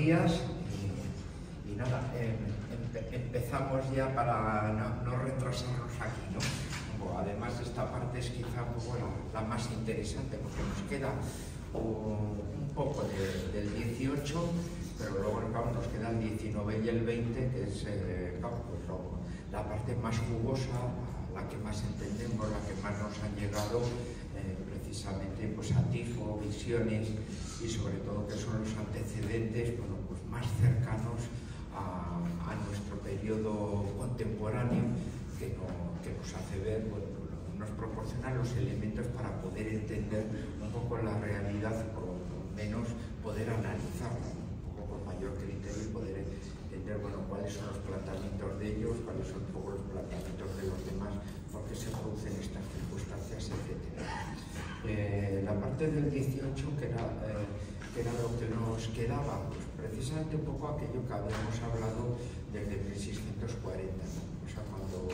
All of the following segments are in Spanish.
días y nada, empezamos ya para no retrasarnos aquí, ¿no? Bueno, además esta parte es quizá pues, bueno, la más interesante porque nos queda un poco del 18, pero luego claro, nos queda el 19 y el 20, que es claro, pues, la parte más jugosa, la que más entendemos, la que más nos han llegado precisamente pues, a tifo, visiones y sobre todo que son los antecedentes bueno, pues, más cercanos a nuestro periodo contemporáneo que nos hace ver, bueno, nos proporciona los elementos para poder entender un poco la realidad, por lo menos poder analizarla, ¿no? Un poco con mayor criterio y poder entender bueno, cuáles son los planteamientos de ellos, cuáles son un poco los planteamientos de los demás, por qué se producen estas circunstancias, etc. La parte del 18, que era lo que nos quedaba, pues precisamente un poco aquello que habíamos hablado desde 1640, ¿no? O sea, cuando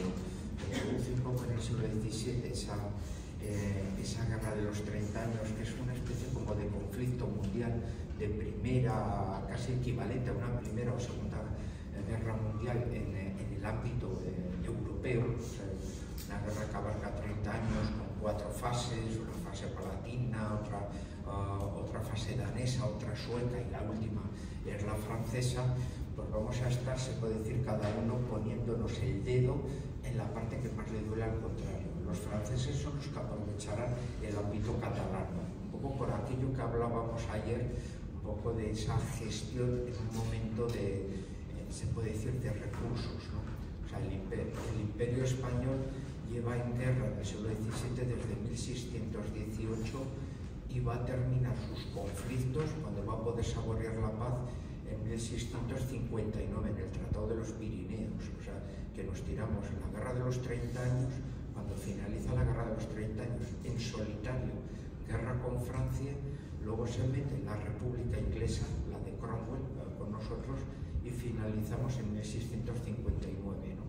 se produce un poco en el siglo XVII esa guerra de los 30 años, que es una especie como de conflicto mundial de primera, casi equivalente a una primera o segunda guerra mundial en el ámbito europeo, o sea, una guerra que abarca 30 años con 4 fases, una fase palatina, otra fase danesa, otra sueca y la última es la francesa. Pues vamos a estar, se puede decir, cada uno poniéndonos el dedo en la parte que más le duele al contrario. Los franceses son los que aprovecharán el ámbito catalán, ¿no? Un poco por aquello que hablábamos ayer, un poco de esa gestión en un momento de, se puede decir, de recursos, ¿no? O sea, el imperio español lleva en guerra en el siglo XVII desde 1618 y va a terminar sus conflictos cuando va a poder saborear la paz en 1659, en el Tratado de los Pirineos, o sea, que nos tiramos en la Guerra de los 30 años, cuando finaliza la Guerra de los 30 años, en solitario, guerra con Francia, luego se mete la República Inglesa, la de Cromwell, con nosotros, y finalizamos en 1659, ¿no?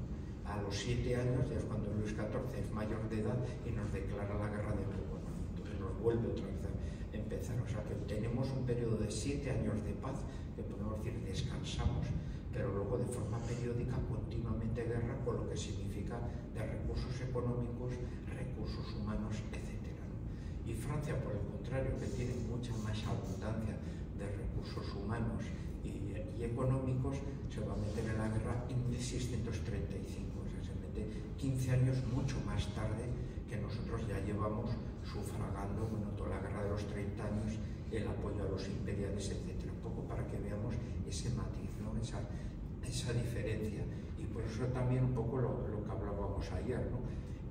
A los 7 años, ya es cuando Luis XIV es mayor de edad y nos declara la guerra de nuevo, ¿no? Entonces nos vuelve otra vez a empezar, o sea que tenemos un periodo de 7 años de paz, que podemos decir descansamos, pero luego de forma periódica continuamente guerra, con lo que significa de recursos económicos, recursos humanos, etc., ¿no? Y Francia, por el contrario, que tiene mucha más abundancia de recursos humanos y económicos, se va a meter en la guerra en 1635, o sea, se mete 15 años mucho más tarde que nosotros ya llevamos sufragando bueno, toda la guerra de los 30 años, el apoyo a los imperiales, etc. Un poco para que veamos ese matiz, ¿no? esa diferencia. Y por eso también un poco lo que hablábamos ayer, ¿no?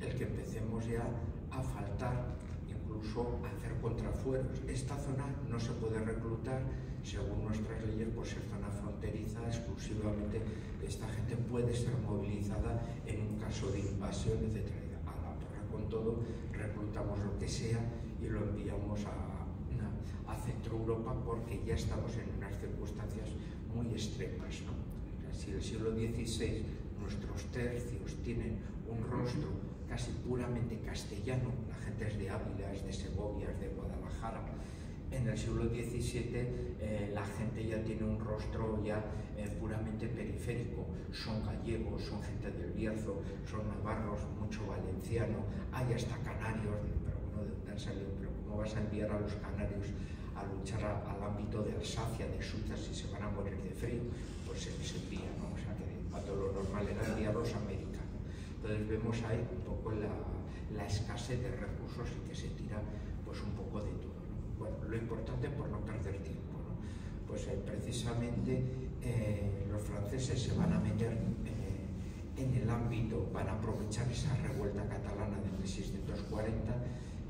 El que empecemos ya a faltar, incluso a hacer contrafueros. Esta zona no se puede reclutar, según nuestras leyes, por ser zona fronteriza, exclusivamente esta gente puede ser movilizada en un caso de invasión, etc. A la torre con todo, reclutamos lo que sea y lo enviamos a Centro Europa porque ya estamos en unas circunstancias muy extremas, ¿no? O sea, si el siglo XVI nuestros tercios tienen un rostro casi puramente castellano, la gente es de Ávila, es de Segovia, es de Guadalajara. En el siglo XVII la gente ya tiene un rostro ya puramente periférico, son gallegos, son gente del Bierzo, son navarros, mucho valenciano, hay hasta canarios, pero bueno, ¿de dónde han salido? Pero ¿cómo vas a enviar a los canarios a luchar al ámbito de Alsacia, de Suiza, si se van a morir de frío? Pues se les envía, ¿no? O sea que cuando lo normal era enviarlos a América, ¿no? Entonces vemos ahí un poco la escasez de recursos y que se tira pues un poco de todo, ¿no? Bueno, lo importante por no perder tiempo, ¿no? Pues precisamente los franceses se van a meter en el ámbito, van a aprovechar esa revuelta catalana de 1640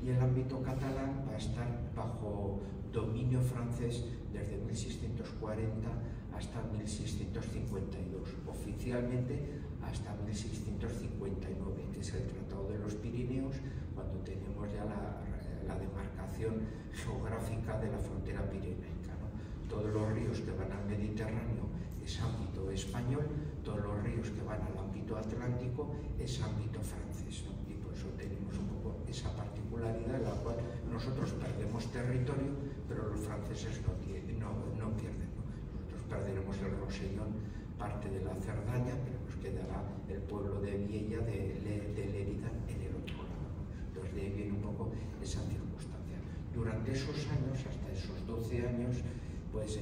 y el ámbito catalán va a estar bajo dominio francés desde 1640 hasta 1652, oficialmente hasta 1659, que es el Tratado de los Pirineos, cuando tenemos ya la demarcación geográfica de la frontera pirenaica, ¿no? Todos los ríos que van al Mediterráneo es ámbito español, todos los ríos que van al ámbito atlántico es ámbito francés, ¿no? Y por eso tenemos un poco esa particularidad en la cual nosotros perdemos territorio, pero los franceses no pierden, ¿no? Nosotros perderemos el Rosellón, parte de la Cerdaña, pero nos quedará el pueblo de Viella de Lérida en el otro lado, ¿no? Entonces de ahí viene un poco esa circunstancia. Durante esos años, hasta esos 12 años, pues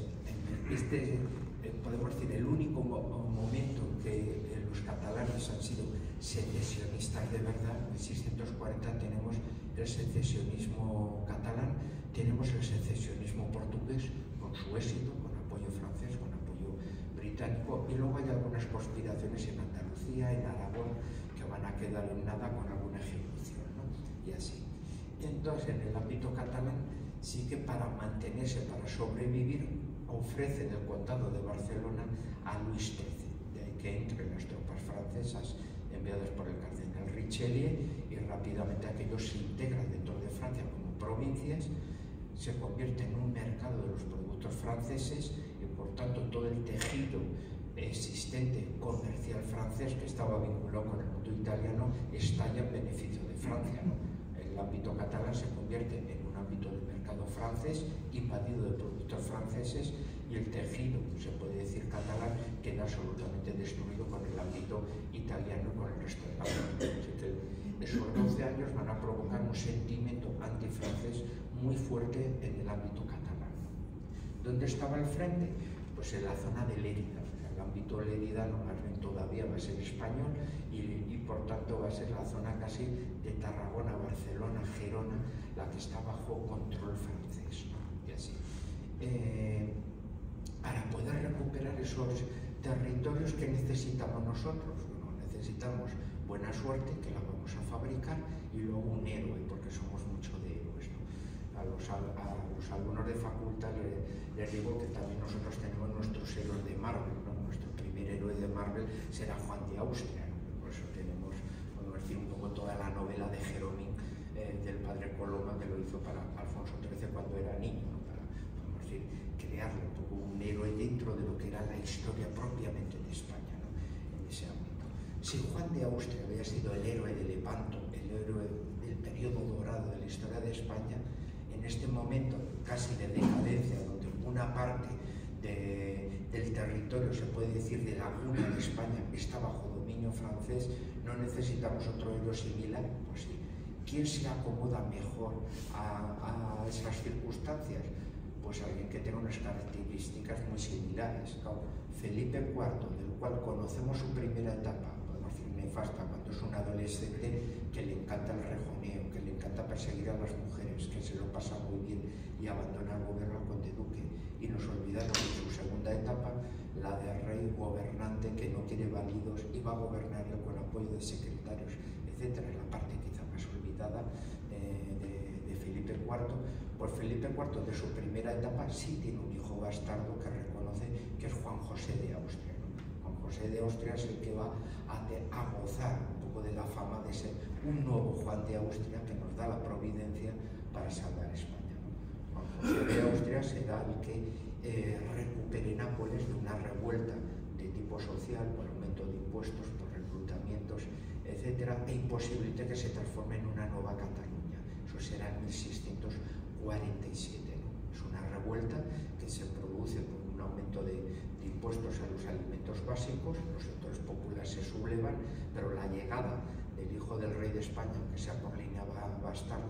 podemos decir, el único momento en que los catalanes han sido secesionistas de verdad. En 1640 tenemos el secesionismo catalán, tenemos el secesionismo portugués con su éxito, con apoyo francés, con apoyo británico, y luego hay algunas conspiraciones en Andalucía, en Aragón, que van a quedar en nada con alguna ejecución, ¿no? Y así. Entonces, en el ámbito catalán, sí que para mantenerse, para sobrevivir, ofrecen el condado de Barcelona a Luis XIII, de ahí que entre las tropas francesas enviadas por el cardenal Richelieu, y rápidamente aquello se integra dentro de Francia como provincias, se convierte en un mercado de los productos franceses, y por tanto todo el tejido existente comercial francés que estaba vinculado con el mundo italiano estalla en beneficio de Francia, ¿no? El ámbito catalán se convierte en un ámbito de mercado francés, invadido de productos franceses, y el tejido, se puede decir, catalán, queda absolutamente destruido con el ámbito italiano y con el resto del ámbito. Así que esos 12 años van a provocar un sentimiento antifrancés muy fuerte en el ámbito catalán. ¿Dónde estaba el frente? Pues en la zona de Lérida. El ámbito leridano más bien todavía va a ser español, y por tanto va a ser la zona casi de Tarragona, Barcelona, Gerona, la que está bajo control francés, ¿no? Y así. Para poder recuperar esos territorios, ¿qué necesitamos nosotros? Bueno, necesitamos buena suerte, que la vamos a fabricar, y luego un héroe, porque somos mucho de héroes, ¿no? A los alumnos de facultad les digo que también nosotros tenemos nuestros héroes de Marvel, ¿no? Nuestro primer héroe de Marvel será Juan de Austria, ¿no? Por eso tenemos, podemos decir, un poco toda la novela de Jeromín, del padre Coloma, que lo hizo para Alfonso XIII cuando era niño, ¿no? Para, podemos decir, crearle un poco un héroe dentro de lo que era la historia propiamente de España, ¿no? En ese ámbito. Si Juan de Austria había sido el héroe de Lepanto, el héroe del periodo dorado de la historia de España, en este momento casi de decadencia, donde una parte del territorio, se puede decir, de la laguna de España está bajo dominio francés, no necesitamos otro héroe similar. Pues sí. ¿Quién se acomoda mejor a esas circunstancias? Pues alguien que tenga unas características muy similares. Claro, Felipe IV, del cual conocemos su primera etapa, podemos decir nefasta, cuando es un adolescente que le encanta el rejoneo, que le encanta perseguir a las mujeres, que se lo pasa muy bien y abandona el gobierno al conde duque, y nos olvidamos de su segunda etapa, la de rey gobernante que no quiere válidos y va a gobernar con apoyo de secretarios, etcétera. Es la parte quizá más olvidada de Felipe IV. Pues Felipe IV, de su primera etapa, sí tiene un hijo bastardo que reconoce, que es Juan José de Austria, ¿no? Juan José de Austria es el que va a gozar un poco de la fama de ser un nuevo Juan de Austria que nos da la providencia para salvar España, ¿no? Juan José de Austria será el que recupere Nápoles de una revuelta de tipo social, por aumento de impuestos, por reclutamientos, etcétera, e imposibilite que se transforme en una nueva Cataluña. Eso será en 1647, ¿no? Es una revuelta que se produce por un aumento de impuestos a los alimentos básicos, los sectores populares se sublevan, pero la llegada del hijo del rey de España, aunque sea por línea bastarda,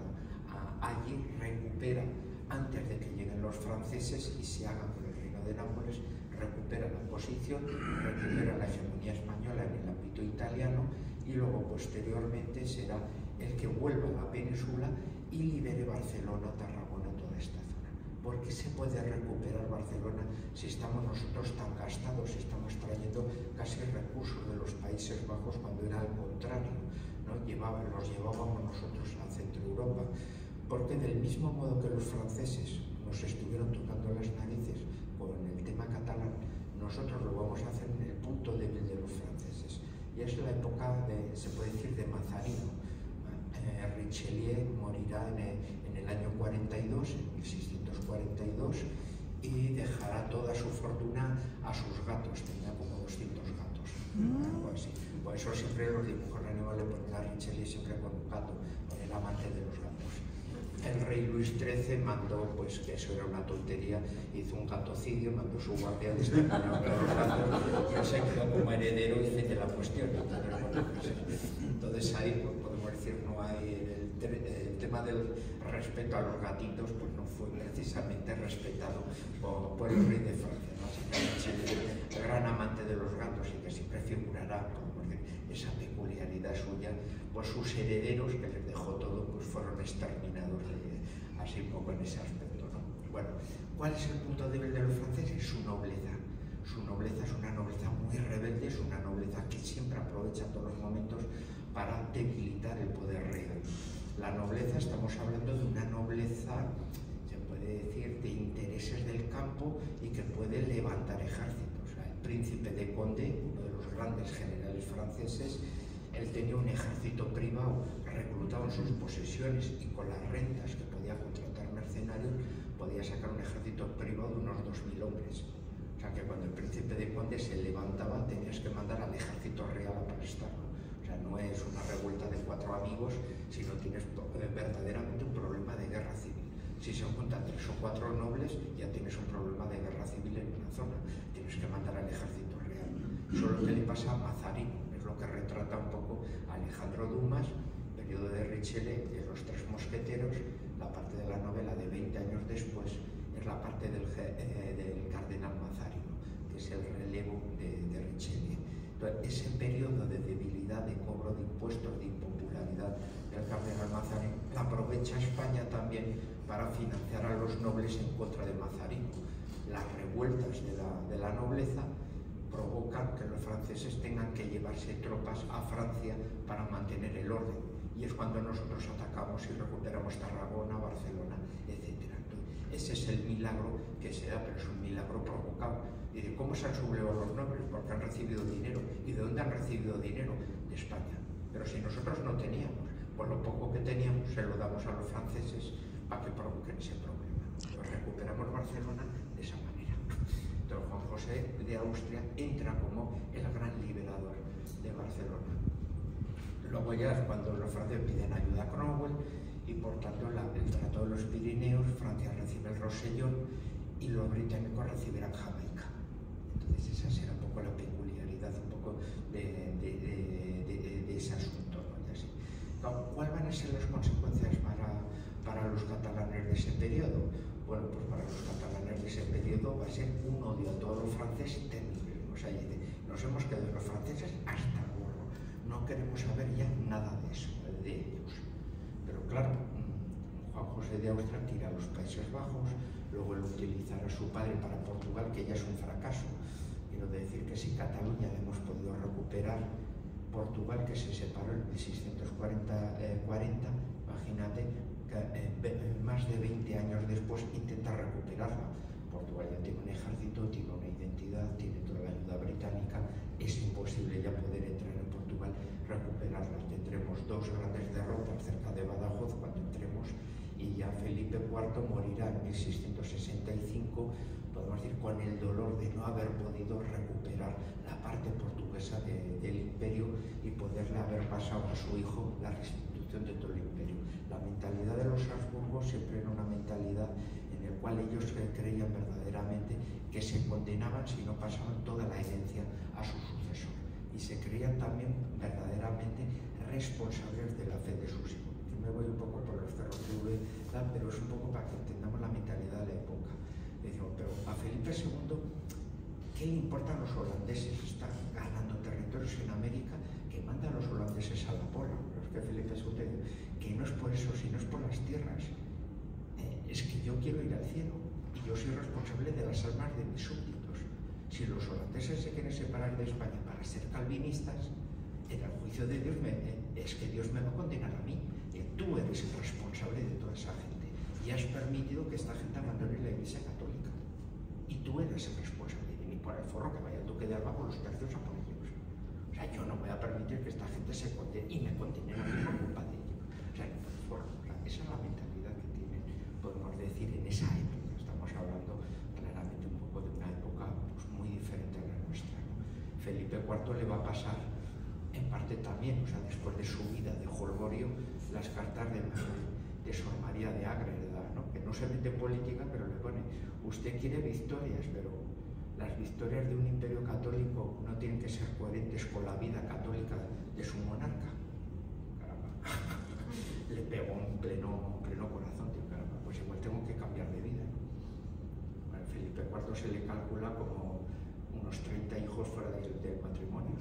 allí recupera, antes de que lleguen los franceses y se hagan con el reino de Nápoles, recupera la posición, recupera la hegemonía española en el ámbito italiano, y luego posteriormente será el que vuelva a la península y libere Barcelona, Tarragona, toda esta zona. ¿Por qué se puede recuperar Barcelona si estamos nosotros tan gastados, si estamos trayendo casi recursos de los Países Bajos, cuando era al contrario, ¿no? Los llevábamos nosotros a Centro Europa? Porque del mismo modo que los franceses nos estuvieron tocando las narices con el tema catalán, nosotros lo vamos a hacer en el punto débil de los franceses. Y es la época, se puede decir, de Mazarino. Richelieu morirá en el año 42, en 1642, y dejará toda su fortuna a sus gatos. Tenía como 200 gatos, algo así. Por eso siempre los dibujos animales le ponen a Richelieu siempre con un gato, con el amante de los gatos. el rey Luis XIII mandó, pues que eso era una tontería, hizo un gatocidio, mandó su guardia de exterminar a los gatos, y él se quedó como heredero y de la cuestión. Entonces ahí pues, podemos decir, no hay el tema del respeto a los gatitos, pues no fue precisamente respetado por el rey de Francia, ¿no? Así que el gran amante de los gatos y que siempre figurará, podemos decir, esa peculiaridad suya, pues sus herederos, que les dejó todo, pues fueron exterminados así un poco en ese aspecto, ¿no? Bueno, ¿cuál es el punto débil de los franceses? Su nobleza. Su nobleza es una nobleza muy rebelde, es una nobleza que siempre aprovecha todos los momentos para debilitar el poder real. La nobleza, estamos hablando de una nobleza, se puede decir, de intereses del campo y que puede levantar ejércitos. O sea, el príncipe de Condé, uno de los grandes generales franceses, él tenía un ejército privado reclutado en sus posesiones y con las rentas que podía contratar mercenarios, podía sacar un ejército privado de unos 2000 hombres. O sea que cuando el príncipe de Condé se levantaba, tenías que mandar al ejército real a prestarlo. O sea, no es una revuelta de 4 amigos, sino tienes verdaderamente un problema de guerra civil. Si se juntan 3 o 4 nobles, ya tienes un problema de guerra civil en una zona. Tienes que mandar al ejército real. Eso es lo que le pasa a Mazarino, es lo que retrata un poco a Alejandro Dumas, periodo de Richelieu y los 3 mosqueteros. La parte de la novela de 20 años después es la parte del cardenal Mazarino, que es el relevo de Richelieu. Entonces, ese periodo de debilidad, de cobro de impuestos, de impopularidad del cardenal Mazarino, la aprovecha España también para financiar a los nobles en contra de Mazarino. Las revueltas de la nobleza provocan que los franceses tengan que llevarse tropas a Francia para mantener el orden. Y es cuando nosotros atacamos y recuperamos Tarragona, Barcelona, etc. Ese es el milagro que se da, pero es un milagro provocado. Y de cómo se han sublevado los nobles, porque han recibido dinero. ¿Y de dónde han recibido dinero? De España. Pero si nosotros no teníamos, pues lo poco que teníamos se lo damos a los franceses para que provoquen ese problema. Pues recuperamos Barcelona de esa manera. Entonces Juan José de Austria entra como el gran liberador de Barcelona. Luego ya es cuando los franceses piden ayuda a Cromwell y por tanto el Tratado de los Pirineos, Francia recibe el Rosellón y los británicos recibirán Jamaica. Entonces esa será un poco la peculiaridad un poco de ese asunto, ¿no? Y así. ¿Cuáles van a ser las consecuencias para los catalanes de ese periodo? Bueno, pues para los catalanes de ese periodo va a ser un odio a todos los franceses terrible. O sea, nos hemos quedado de los franceses hasta el gorro. No queremos saber ya nada de eso, de ellos. Pero claro, Juan José de Austria tira a los Países Bajos, luego él utilizará a su padre para Portugal, que ya es un fracaso. Quiero decir que si Cataluña le hemos podido recuperar, Portugal, que se separó en 1640, imagínate que más de 20 años después intenta recuperarla. Portugal ya tiene un ejército, tiene una identidad, tiene toda la ayuda británica, es imposible ya poder entrar en Portugal, recuperarla. Tendremos 2 grandes derrotas cerca de Badajoz cuando entremos y ya Felipe IV morirá en 1665, podemos decir, con el dolor de no haber podido recuperar la parte portuguesa del imperio y poderle haber pasado a su hijo la restitución de todo el imperio. La mentalidad de los Habsburgos siempre era una mentalidad en la cual ellos creían verdaderamente que se condenaban si no pasaban toda la herencia a su sucesor y se creían también verdaderamente responsables de la fe de sus hijos. Yo me voy un poco por los ferrocarriles, pero es un poco para que entendamos la mentalidad de la época. Decimos, pero a Felipe II, ¿qué le importan los holandeses? Están ganando territorios en América, que mandan los holandeses a la porra. Pero es que Felipe II, que no es por eso, sino es por las tierras. Es que yo quiero ir al cielo y yo soy responsable de las almas de mis súbditos. Si los holandeses se quieren separar de España para ser calvinistas, en el juicio de Dios es que Dios me va a condenar a mí. Tú eres el responsable de toda esa gente y has permitido que esta gente abandone la Iglesia Católica. Y tú eres el responsable, y ni por el forro que vaya el duque de Alba con los tercios a por ellos. O sea, yo no voy a permitir que esta gente se condene y me condenen a mí por culpa de ellos. O sea, ni por el forro. O sea, esa es la mentalidad que tienen, podemos decir, en esa época. Estamos hablando claramente un poco de una época pues, muy diferente a la nuestra, ¿no? Felipe IV le va a pasar en parte también, o sea, después de su vida de jolgorio, las cartas de Manuel. Sor María de Ágreda, ¿no? Que no se mete en política, pero le pone, usted quiere victorias, pero las victorias de un imperio católico no tienen que ser coherentes con la vida católica de su monarca. Caramba. Le pegó un pleno corazón, tío, caramba, pues igual tengo que cambiar de vida, ¿no? Bueno, Felipe IV se le calcula como unos 30 hijos fuera del matrimonio.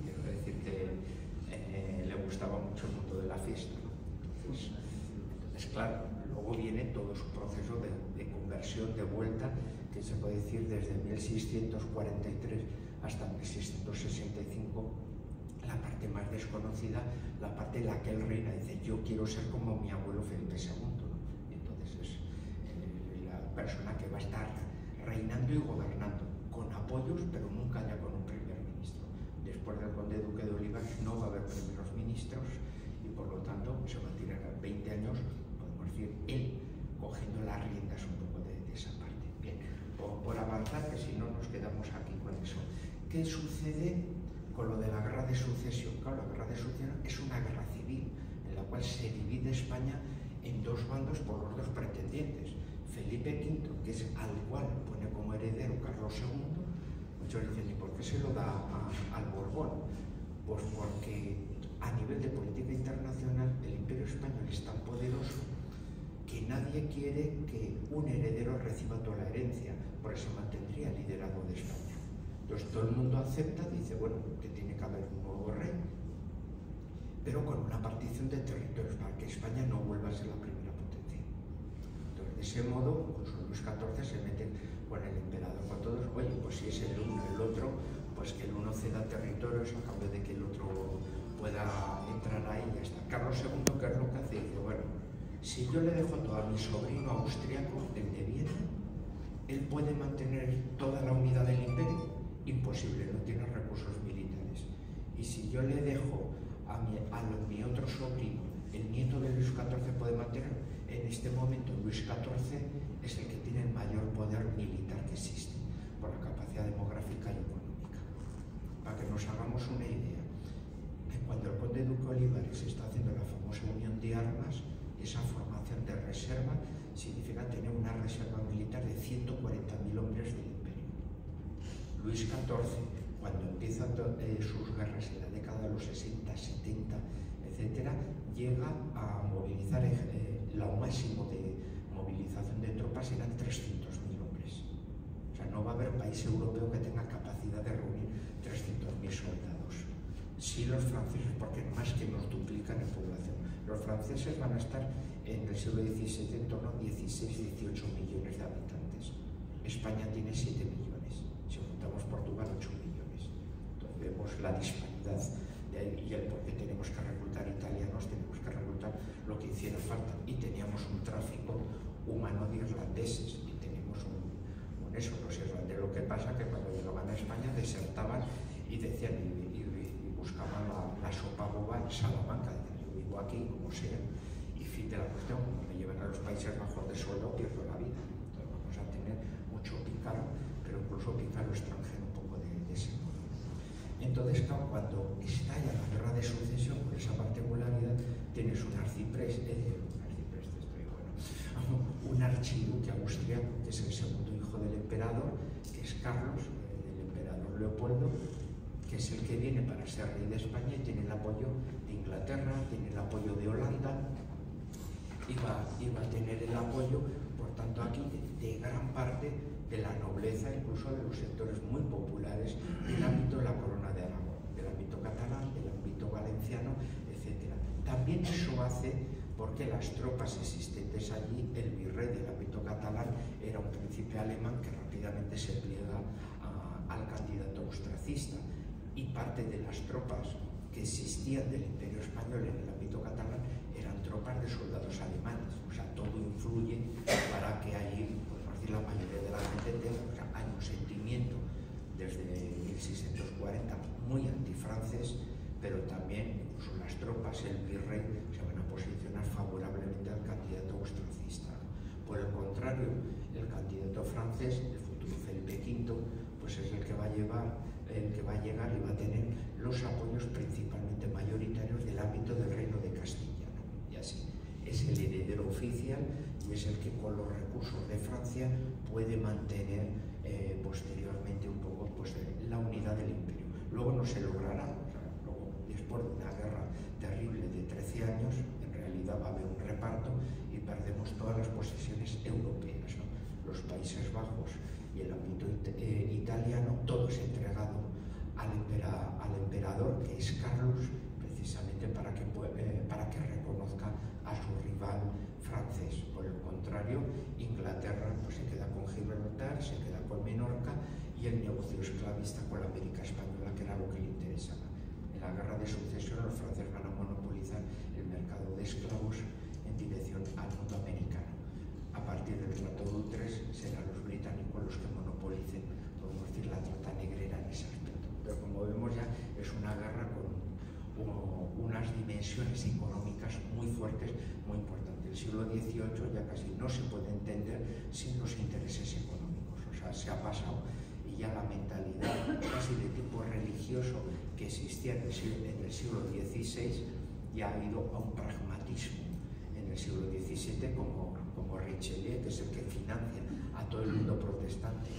Quiero decir que le gustaba mucho el mundo de la fiesta, ¿no? Entonces, es claro, luego viene todo su proceso de conversión, de vuelta, que se puede decir desde 1643 hasta 1665, la parte más desconocida, la parte en la que él reina, dice, yo quiero ser como mi abuelo Felipe II, ¿no? Entonces es la persona que va a estar reinando y gobernando, con apoyos, pero nunca ya con un primer ministro. Después del conde duque de Olivares no va a haber primeros ministros y por lo tanto se va a tirar 20 años, podemos decir, él cogiendo las riendas un poco de esa parte. Bien, por avanzar, que si no nos quedamos aquí con eso. ¿Qué sucede con lo de la guerra de sucesión? Claro, la guerra de sucesión es una guerra civil en la cual se divide España en dos bandos por los dos pretendientes. Felipe V, que es al cual pone como heredero Carlos II, muchos dicen, ¿y por qué se lo da al Borbón? Pues porque a nivel de política internacional el imperio español es tan poderoso que nadie quiere que un heredero reciba toda la herencia, por eso mantendría el liderazgo de España. Entonces todo el mundo acepta, dice, bueno, que tiene que haber un nuevo rey, pero con una partición de territorios para que España no vuelva a ser la primera potencia. Entonces, de ese modo, pues Luis XIV se mete con el emperador, con todos, oye, pues si es el uno, el otro, pues que el uno ceda territorios a cambio de que el otro pueda entrar ahí y ya está. Carlos II, ¿qué es lo que hace? Dice, bueno, si yo le dejo todo a mi sobrino austriaco, el de Viena, él puede mantener toda la unidad del imperio. Imposible, no tiene recursos militares. Y si yo le dejo a mi otro sobrino, el nieto de Luis XIV puede mantener, en este momento Luis XIV es el que tiene el mayor poder militar que existe, por la capacidad demográfica y económica. Para que nos hagamos una idea, cuando el conde duque Olivares está haciendo la famosa unión de armas, esa formación de reserva significa tener una reserva militar de 140.000 hombres del imperio. Luis XIV, cuando empiezan sus guerras en la década de los 60, 70, etc., llega a movilizar, lo máximo de movilización de tropas eran 300.000 hombres. O sea, no va a haber país europeo que tenga capacidad de reunir 300.000 soldados. Sí los franceses, porque más que nos duplican en población. Los franceses van a estar en el siglo XVII en torno a 16-18 millones de habitantes. España tiene 7 millones. Si juntamos Portugal, 8 millones. Entonces vemos la disparidad de ahí y el por qué tenemos que reclutar italianos, tenemos que reclutar lo que hiciera falta. Y teníamos un tráfico humano de irlandeses y tenemos eso, los irlandeses. Lo que pasa es que cuando llegaban a España desertaban y decían y buscaban la sopa boba en Salamanca. Yo vivo aquí, como sea, y fin de la cuestión, como me lleven a los Países Bajos de sueldo, pierdo la vida. Entonces vamos a tener mucho pícaro, pero incluso pícaro extranjero, un poco de ese modo. Entonces, claro, cuando estalla la guerra de sucesión, con esa particularidad, tienes un arcipreste, un archiduque austriaco, que es el segundo hijo del emperador, que es Carlos, del emperador Leopoldo, que es el que viene para ser rey de España y tiene el apoyo de Inglaterra, tiene el apoyo de Holanda, y va a tener el apoyo, por tanto, aquí de gran parte de la nobleza, incluso de los sectores muy populares del ámbito de la corona de Aragón, del ámbito catalán, del ámbito valenciano, etc. También eso hace porque las tropas existentes allí, el virrey del ámbito catalán era un príncipe alemán que rápidamente se pliega al candidato austracista, y parte de las tropas que existían del imperio español en el ámbito catalán eran tropas de soldados alemanes. O sea, todo influye para que allí, podemos decir, la mayoría de la gente tenga, o sea, hay un sentimiento desde 1640 muy antifrancés, pero también incluso las tropas, el virrey, se van a posicionar favorablemente al candidato austracista. Por el contrario, el candidato francés, el futuro Felipe V, pues es el que va a llevar el que va a llegar y va a tener los apoyos principalmente mayoritarios del ámbito del Reino de Castilla, ¿no? Y así es el heredero oficial y es el que con los recursos de Francia puede mantener posteriormente un poco pues, la unidad del imperio. Luego no se logrará, o sea, luego, después de una guerra terrible de 13 años, en realidad va a haber un reparto y perdemos todas las posesiones europeas, ¿no? Los Países Bajos y el ámbito italiano, todo es entregado al emperador, que es Carlos, precisamente para que reconozca a su rival francés. Por el contrario, Inglaterra pues, se queda con Gibraltar, se queda con Menorca y el negocio esclavista con la América Española, que era lo que le interesaba. En la guerra de sucesión los franceses van a monopolizar el mercado de esclavos en dirección al mundo americano. A partir del Tratado de Utrecht serán los británicos los que monopolicen, podemos decir, la trata negrera en ese aspecto. Pero como vemos ya, es una guerra con unas dimensiones económicas muy fuertes, muy importantes. El siglo XVIII ya casi no se puede entender sin los intereses económicos, o sea, se ha pasado y ya la mentalidad casi de tipo religioso que existía en el siglo XVI ya ha ido a un pragmatismo en el siglo XVII, como Richelieu, que es el que financia a todo el mundo protestante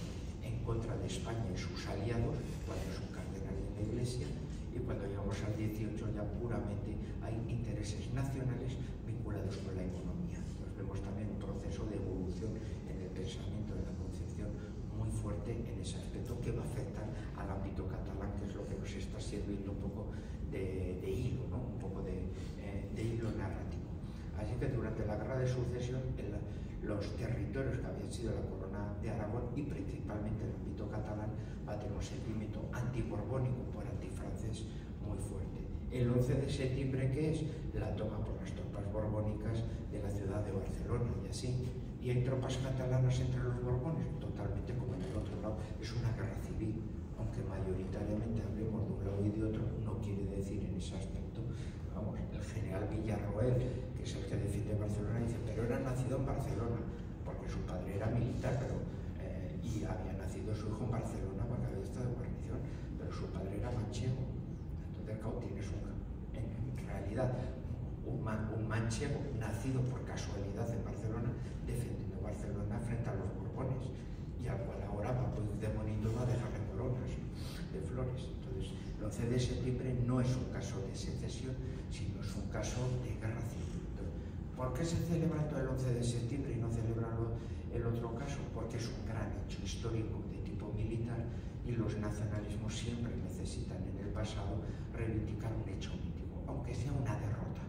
en contra de España y sus aliados, cuando es un cardenal de la Iglesia, y cuando llegamos al XVIII ya puramente hay intereses nacionales vinculados con la economía. Entonces vemos también un proceso de evolución en el pensamiento de la concepción muy fuerte en ese aspecto, que va a afectar al ámbito catalán, que es lo que nos está sirviendo un poco de hilo, ¿no? Un poco de hilo narrativo. Así que durante la Guerra de Sucesión, los territorios que habían sido la corona de Aragón y principalmente el ámbito catalán va a tener un sentimiento antiborbónico por antifrancés muy fuerte. El 11 de septiembre, ¿qué es? La toma por las tropas borbónicas de la ciudad de Barcelona y así. ¿Y hay tropas catalanas entre los borbones? Totalmente como en el otro lado. Es una guerra civil, aunque mayoritariamente hablemos de un lado y de otro, no quiere decir en ese aspecto. Vamos, el general Villarroel, que es el que defiende Barcelona, dice, pero era nacido en Barcelona, porque su padre era militar, y había nacido su hijo en Barcelona porque había estado en guarnición, pero su padre era manchego. Entonces, claro, tienes en realidad un manchego nacido por casualidad en Barcelona, defendiendo Barcelona frente a los Borbones, y al cual ahora Puigdemont y todo va a dejarle coronas de flores. Entonces, el 11 de septiembre no es un caso de secesión, sino es un caso de guerra civil. Entonces, ¿por qué se celebra todo el 11 de septiembre y no celebrarlo el otro caso? Porque es un gran hecho histórico de tipo militar y los nacionalismos siempre necesitan en el pasado reivindicar un hecho mítico, aunque sea una derrota.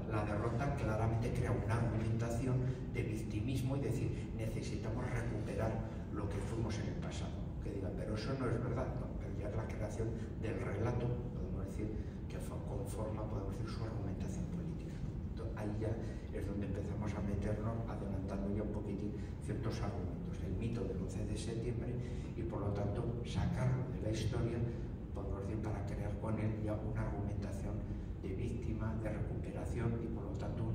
La derrota claramente crea una argumentación de victimismo y decir, necesitamos recuperar lo que fuimos en el pasado. Que digan, pero eso no es verdad, no, pero ya es la creación del relato, podemos decir, que conforma, podemos decir, su argumentación política. Entonces, ahí ya es donde empezamos a meternos, adelantando ya un poquitín ciertos argumentos, el mito del 11 de septiembre y por lo tanto sacarlo de la historia, podemos decir, para crear con él ya una argumentación de víctima, de recuperación y por lo tanto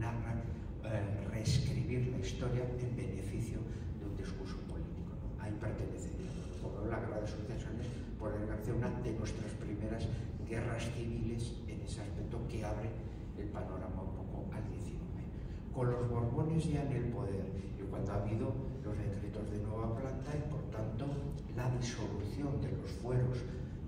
reescribir la historia en beneficio de un discurso político, ¿no? Ahí pertenecería. Por la Guerra de Sucesiones, por desgracia, una de nuestras primeras guerras civiles en ese aspecto que abre el panorama un poco al XIX. Con los Borbones ya en el poder y cuando ha habido los decretos de nueva planta y por tanto la disolución de los fueros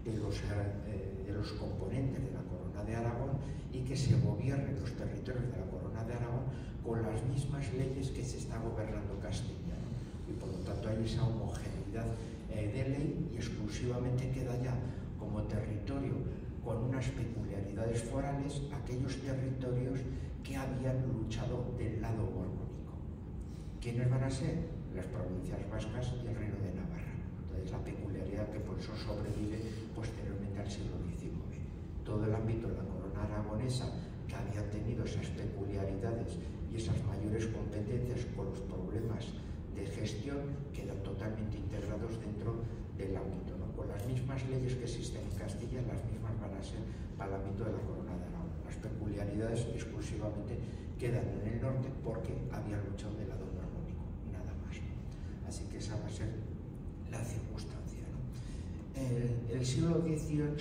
de los componentes de la Corona de Aragón y que se gobiernen los territorios de la Corona de Aragón con las mismas leyes que se está gobernando Castilla, ¿no? Y por lo tanto hay esa homogeneidad de ley y exclusivamente queda ya como territorio con unas peculiaridades forales aquellos territorios que habían luchado del lado borbónico. ¿Quiénes van a ser? Las provincias vascas y el Reino de Navarra. Entonces la peculiaridad que por eso sobrevive posteriormente al siglo XIX. Todo el ámbito de la corona aragonesa, que había tenido esas peculiaridades y esas mayores competencias con los problemas de gestión, quedan totalmente integrados dentro del ámbito, ¿no? Con las mismas leyes que existen en Castilla, las mismas van a ser para el ámbito de la corona de Aragón. Las peculiaridades exclusivamente quedan en el norte porque habían luchado del lado borbónico, nada más, ¿no? Así que esa va a ser la circunstancia, ¿no? El siglo XVIII,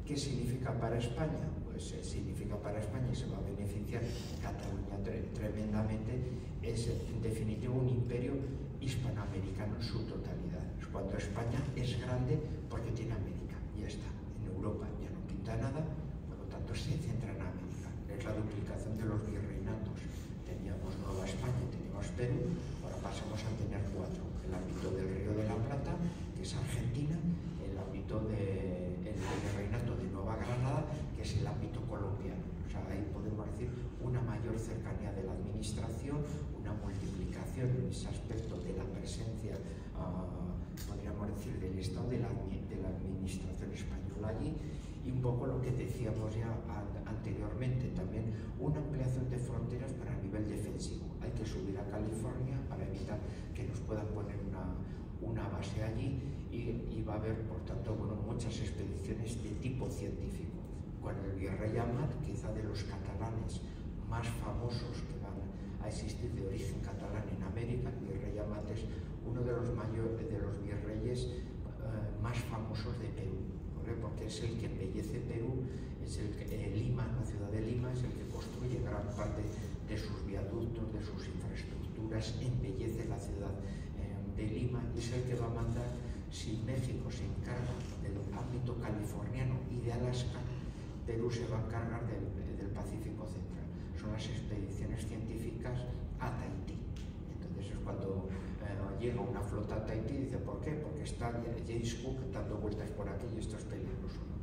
¿qué significa para España? Pues significa para España y se va a beneficiar Cataluña tremendamente, es en definitiva un imperio hispanoamericano en su totalidad. Es cuando España es grande porque tiene América, ya está. En Europa ya no pinta nada, por lo tanto se centra en América. Es la duplicación de los virreinatos. Teníamos Nueva España, teníamos Perú, ahora pasamos a tener 4. El ámbito del Río de la Plata, que es Argentina, el ámbito del virreinato de Nueva Granada, que es el ámbito colombiano. O sea, ahí podemos decir una mayor cercanía de la administración, una multiplicación en ese aspecto de la presencia, podríamos decir, del Estado, de la administración española allí, y un poco lo que decíamos ya anteriormente, también una ampliación de fronteras para a nivel defensivo. Hay que subir a California para evitar que nos puedan poner una base allí, y va a haber, por tanto, bueno, muchas expediciones de tipo científico. Con el virrey Amat, quizá de los catalanes más famosos que van a existir de origen catalán en América, el virrey Amat es uno de los virreyes más famosos de Perú, ¿vale? Porque es el que embellece Perú, es el que Lima, la ciudad de Lima, es el que construye gran parte de sus viaductos, de sus infraestructuras, embellece la ciudad de Lima, y es el que va a mandar, si México se encarga del ámbito californiano y de Alaska, Perú se va a encargar del Pacífico Central. Son las expediciones científicas a Tahití. Entonces es cuando llega una flota a Tahití y dice, ¿por qué? Porque está James Cook dando vueltas por aquí y esto es peligroso, ¿no?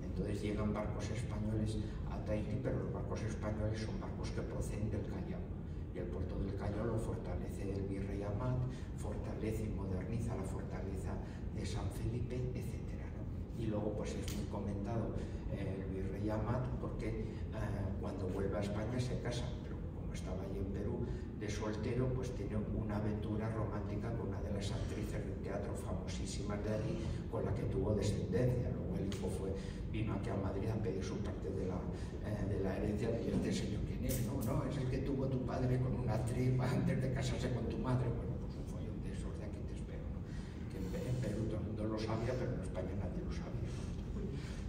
Entonces llegan barcos españoles a Tahití, pero los barcos españoles son barcos que proceden del Callao. Y el puerto del Callao lo fortalece el virrey Amat, fortalece y moderniza la fortaleza de San Felipe, etcétera, ¿no? Y luego pues es muy comentado el virrey Amat porque cuando vuelve a España se casa, pero como estaba allí en Perú de soltero, pues tiene una aventura romántica con una de las actrices de teatro famosísimas de allí, con la que tuvo descendencia. Luego el hijo vino aquí a Madrid a pedir su parte de la herencia, y yo te enseño quién es, ¿no? No, es el que tuvo tu padre con una actriz antes de casarse con tu madre. Bueno, pues un follón de esos, de aquí te espero, ¿no? Que en Perú todo el mundo lo sabía, pero en España nadie lo sabía, ¿no?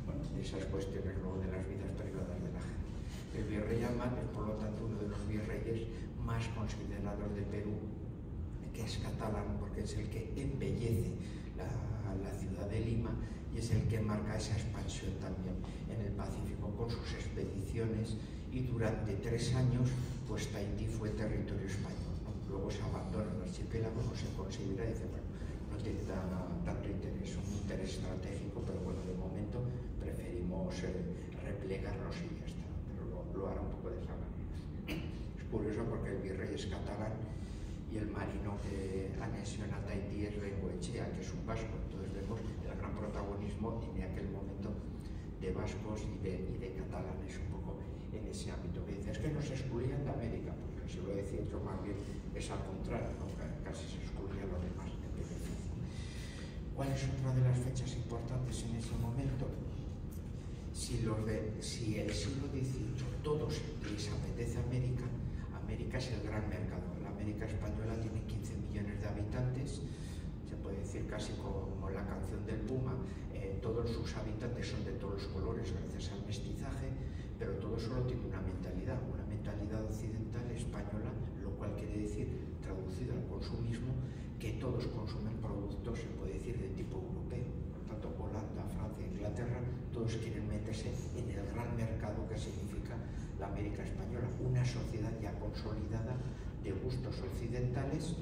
Bueno, esas cuestiones luego de las vidas privadas de la gente. El virrey Amat es, por lo tanto, uno de los virreyes más considerados de Perú, que es catalán, porque es el que embellece la ciudad de Lima, y es el que marca esa expansión también en el Pacífico con sus expediciones, y durante 3 años pues Tahití fue territorio español, ¿no? Luego se abandona el archipiélago, no se considera, y dice, bueno, no tiene tanto interés, un interés estratégico, pero bueno, de momento preferimos replegarnos y ya está, pero lo hará un poco de esa manera. Es curioso porque el virrey es catalán y el marino que anexiona Tahití es Bengoechea, que es un vasco. Entonces vemos el gran protagonismo en aquel momento de vascos y de catalanes, un poco en ese ámbito. Que dice, es que nos excluían de América, porque el siglo XVIII más bien es al contrario, ¿no? Casi se excluían los demás en beneficio. ¿Cuál es otra de las fechas importantes en ese momento? Si el siglo XVIII todos les apetece América, América es el gran mercado. La América española tiene 15 millones de habitantes, se puede decir casi como la canción del Puma, todos sus habitantes son de todos los colores gracias al mestizaje, pero todo solo tiene una mentalidad occidental española, lo cual quiere decir, traducido al consumismo, que todos consumen productos, se puede decir, de tipo europeo. Por tanto, Holanda, Francia, Inglaterra, todos quieren meterse en el gran mercado que significa la América española, una sociedad ya consolidada de gustos occidentales,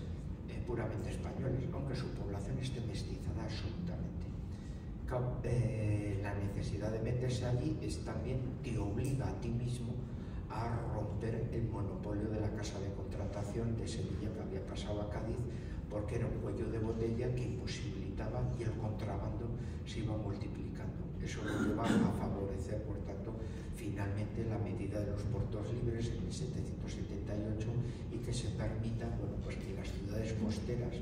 puramente españoles, aunque su población esté mestizada absolutamente. La necesidad de meterse allí es también te obliga a ti mismo a romper el monopolio de la casa de contratación de Sevilla, que había pasado a Cádiz, porque era un cuello de botella que imposibilitaba, y el contrabando se iba multiplicando. Eso lo lleva a favorecer, por tanto, finalmente la medida de los puertos libres en 1778, y que se permita, bueno, pues que las ciudades costeras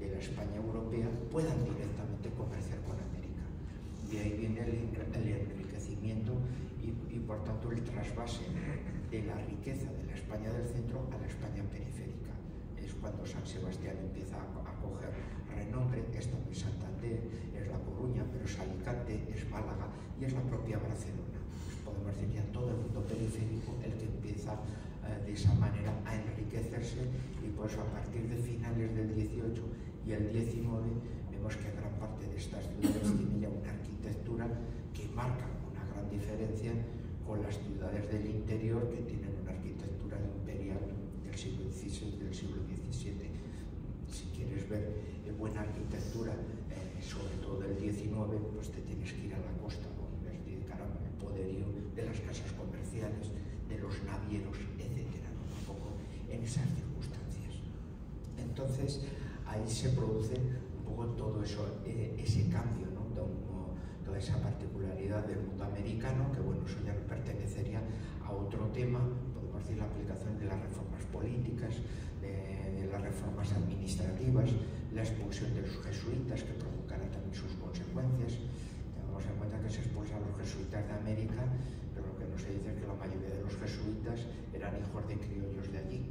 de la España europea puedan directamente comerciar con América. De ahí viene el enriquecimiento y por tanto el trasvase de la riqueza de la España del centro a la España periférica. Es cuando San Sebastián empieza a coger renombre, es también Santander, es La Coruña, pero es Alicante, es Málaga y es la propia Barcelona. Pues podemos decir ya todo el mundo periférico el que empieza de esa manera a enriquecerse, y por eso a partir de finales del 18 y el 19 vemos que gran parte de estas ciudades tienen ya una arquitectura que marca una gran diferencia con las ciudades del interior, que tienen una arquitectura imperial del siglo XVI, del siglo XVII. Si quieres ver buena arquitectura, sobre todo del XIX, pues te tienes que ir a la costa, donde ves el poderío de las casas comerciales, de los navieros, etcétera, ¿no? Un poco en esas circunstancias. Entonces, ahí se produce un poco todo eso, ese cambio, ¿no? Toda esa particularidad del mundo americano, que bueno, eso ya no pertenecería a otro tema, podemos decir la aplicación de las reformas políticas, de las reformas administrativas, la expulsión de los jesuitas, que provocará también sus consecuencias. Tengamos en cuenta que se expulsan a los jesuitas de América, pero lo que no se dice es que la mayoría de los jesuitas eran hijos de criollos de allí.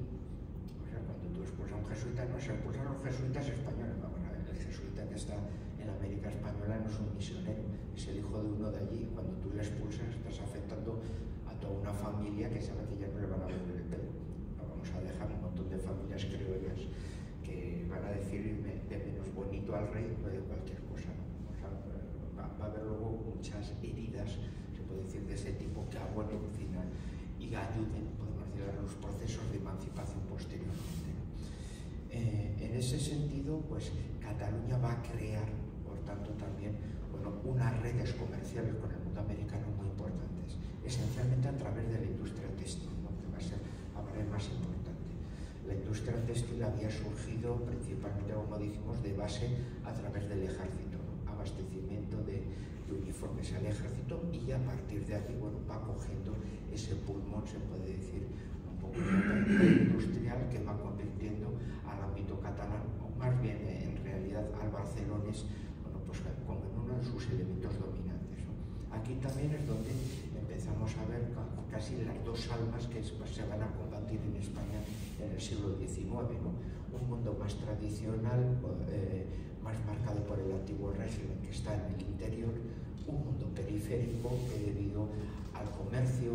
O sea, cuando tú expulsas a un jesuita, no, se expulsan a los jesuitas españoles. Vamos a ver, el jesuita que está en América Española no es un misionero, es el hijo de uno de allí. Cuando tú le expulsas, estás afectando a toda una familia que sabe que ya no le van a volver el pelo. Vamos a dejar un montón de familias criollas que van a decir de menos bonito al rey o de cualquier cosa, ¿no? O sea, va a haber luego muchas heridas, se puede decir, de ese tipo, que abonen al final y ayuden, podemos decir, a los procesos de emancipación posteriormente, ¿no? En ese sentido, pues Cataluña va a crear, por tanto, también, bueno, unas redes comerciales con el mundo americano muy importantes, esencialmente a través de la industria textil, ¿no? Que va a ser a manera más importante. La industria textil había surgido principalmente, como dijimos, de base a través del ejército, ¿no? Abastecimiento de uniformes al ejército, y a partir de aquí, bueno, va cogiendo ese pulmón, se puede decir, un poco industrial, que va convirtiendo al ámbito catalán, o más bien en realidad al barcelonés, bueno, pues como en uno de sus elementos dominantes, ¿no? Aquí también es donde empezamos a ver casi las dos almas que se van a combatir en España en el siglo XIX, ¿no? Un mundo más tradicional, más marcado por el antiguo régimen, que está en el interior, un mundo periférico que, debido al comercio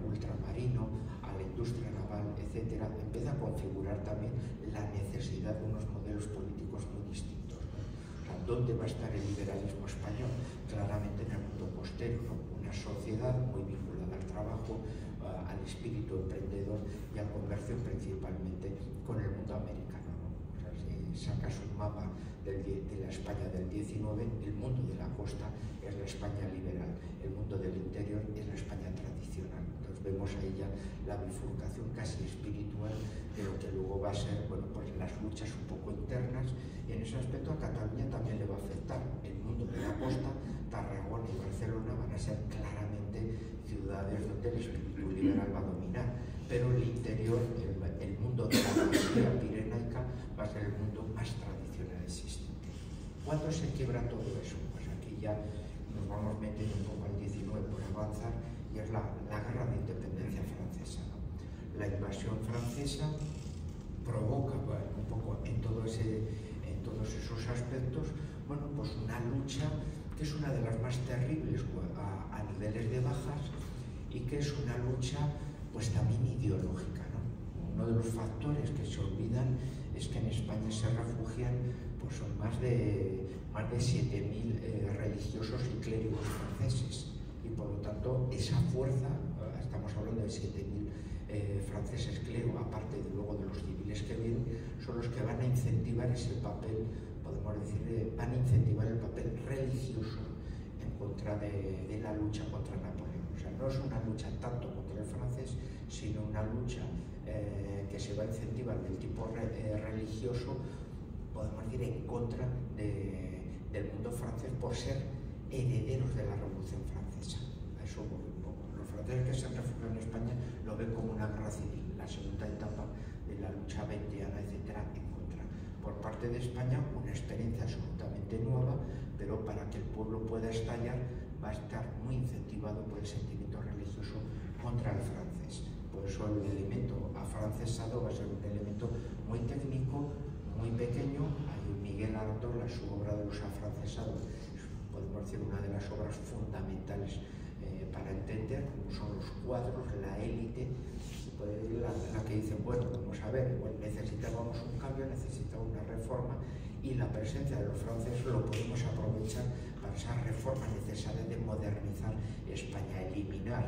ultramarino, a la industria naval, etcétera, empieza a configurar también la necesidad de unos modelos políticos muy distintos, ¿no? O sea, ¿dónde va a estar el liberalismo español? Claramente en el mundo costero, ¿no? Una sociedad muy vinculada al trabajo, al espíritu emprendedor y al comercio, principalmente con el mundo americano, ¿no? O sea, si sacas un mapa de la España del 19, el mundo de la costa es la España liberal, el mundo del interior es la España tradicional. Entonces vemos ahí ya la bifurcación casi espiritual de lo que luego va a ser, bueno, pues las luchas un poco internas, y en ese aspecto a Cataluña también le va a afectar. El mundo de la costa, Tarragona y Barcelona, van a ser claramente ciudades donde el espíritu liberal va a dominar, pero el interior, el mundo de la Andalucía pirenaica, va a ser el mundo más tradicional existente. ¿Cuándo se quiebra todo eso? Pues aquí ya nos vamos metiendo un poco al 19 por avanzar, y es la guerra de independencia francesa, ¿no? La invasión francesa provoca, bueno, un poco en todos esos aspectos, bueno, pues una lucha que es una de las más terribles a niveles de bajas, y que es una lucha pues también ideológica, ¿no? Uno de los factores que se olvidan es que en España se refugian, pues son más de 7.000 religiosos y clérigos franceses, y por lo tanto esa fuerza, estamos hablando de 7.000 franceses clérigos, aparte de luego de los civiles que vienen, son los que van a incentivar ese papel, podemos decir, van a incentivar el papel religioso en contra de la lucha contra Napoleón. O sea, no es una lucha tanto contra el francés, sino una lucha que se va a incentivar del tipo religioso, podemos decir, en contra del mundo francés, por ser herederos de la Revolución Francesa. A eso voy un poco. Los franceses que se han refugiado en España lo ven como una guerra civil, la segunda etapa de la lucha venteana, etcétera, en contra. Por parte de España, una experiencia absolutamente nueva, pero para que el pueblo pueda estallar, va a estar muy incentivado por el sentimiento religioso contra el francés. Por eso el elemento afrancesado va a ser un elemento muy técnico, muy pequeño. Hay un Miguel Ardón, su obra de los afrancesados, podemos decir decir, una de las obras fundamentales para entender cómo son los cuadros, la élite, la que dice, bueno, vamos a ver, igual necesitábamos un cambio, necesitamos una reforma, y la presencia de los franceses lo podemos aprovechar para esas reformas necesarias de modernizar España, eliminar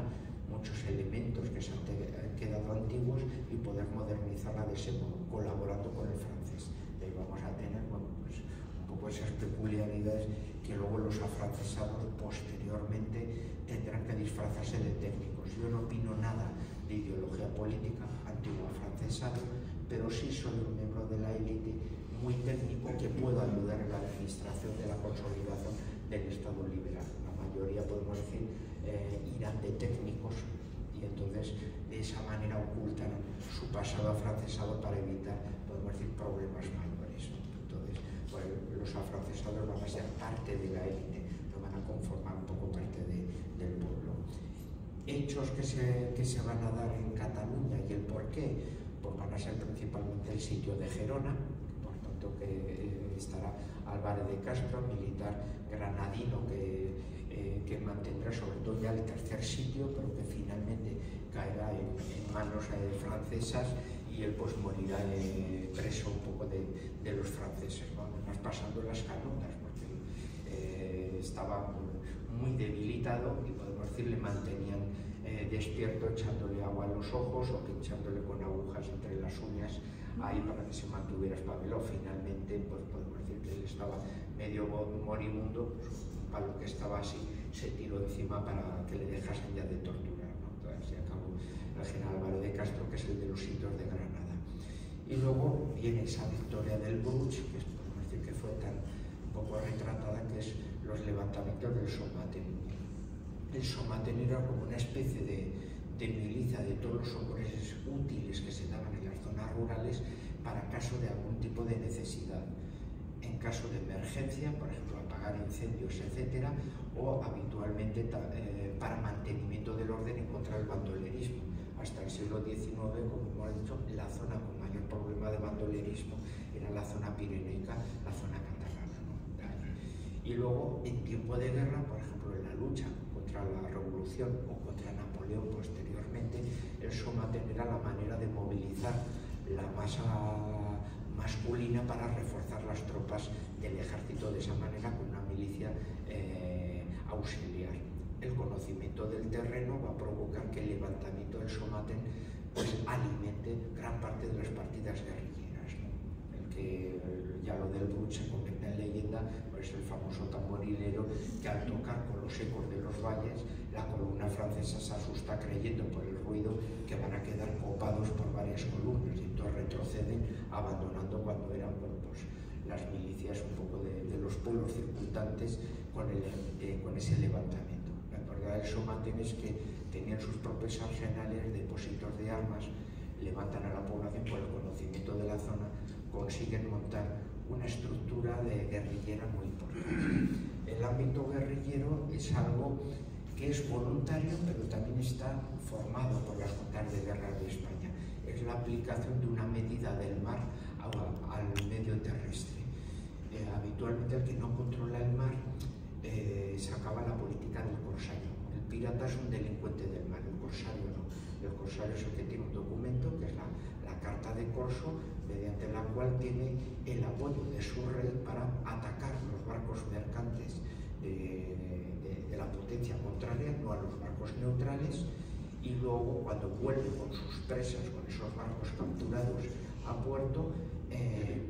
muchos elementos que se han quedado antiguos y poder modernizarla de ese modo, colaborando con el francés. Y ahí vamos a tener, bueno, pues un poco esas peculiaridades que luego los afrancesados posteriormente tendrán que disfrazarse de técnicos. Yo no opino nada de ideología política, antiguo afrancesado, pero sí soy un miembro de la élite muy técnico que puedo ayudar en la administración de la consolidación del Estado liberal. La mayoría, podemos decir, irán de técnicos y entonces de esa manera ocultan su pasado afrancesado para evitar, podemos decir, problemas mayores. Entonces, pues, los afrancesados van a ser parte de la élite, no van a conformar un poco parte del pueblo. Hechos que se van a dar en Cataluña y el por qué, pues van a ser principalmente el sitio de Gerona, por tanto que estará Álvarez de Castro, militar granadino que mantendrá sobre todo ya el tercer sitio, pero que finalmente caerá en manos francesas y él pues morirá preso un poco de los franceses, ¿no? Además pasando las canutas, porque estaba muy debilitado y podemos decir le mantenían despierto echándole agua a los ojos o pinchándole con agujas entre las uñas ahí para que se mantuviera espabilado. Finalmente pues podemos decir que él estaba medio moribundo, pues, un palo que estaba así se tiró encima para que le dejasen ya de torturar, ¿no? Entonces se acabó el general Álvarez de Castro, que es el de los sitios de Granada. Y luego viene esa victoria del Bruch, que podemos decir que fue tan un poco retratada, que es los levantamientos del Somaten. El Somaten era como una especie de milicia de todos los hombres útiles que se daban en las zonas rurales para caso de algún tipo de necesidad. En caso de emergencia, por ejemplo, apagar incendios, etcétera, o habitualmente para mantenimiento del orden en contra del bandolerismo. Hasta el siglo XIX, como hemos dicho, la zona con mayor problema de bandolerismo era la zona pirenaica, la zona catalana, ¿no? Y luego, en tiempo de guerra, por ejemplo, en la lucha contra la Revolución o contra Napoleón posteriormente, el Somaten era la manera de movilizar la masa masculina para reforzar las tropas del ejército de esa manera con una milicia auxiliar. El conocimiento del terreno va a provocar que el levantamiento del Somaten pues alimente gran parte de las partidas guerrilleras, ¿no? El que ya lo del Bruch se convierte en leyenda, pues el famoso tamborilero que al tocar con los ecos de los valles, la columna francesa se asusta creyendo por el ruido que van a quedar copados por varias columnas y entonces retroceden abandonando cuando eran pues, las milicias un poco de los pueblos circundantes con ese levantamiento. La verdad del Somaten es que tenían sus propios arsenales, depósitos de armas, levantan a la población por el conocimiento de la zona, consiguen montar una estructura de guerrillera muy importante. El ámbito guerrillero es algo que es voluntario, pero también está formado por las juntas de guerra de España. Es la aplicación de una medida del mar al medio terrestre. Habitualmente el que no controla el mar se acaba la política del corsario. El pirata es un delincuente del mar, el corsario no. El corsario es el que tiene un documento, que es la Carta de Corso, mediante la cual tiene el apoyo de su rey para atacar los barcos mercantes de la potencia contraria, no a los barcos neutrales, y luego cuando vuelve con sus presas, con esos barcos capturados a puerto,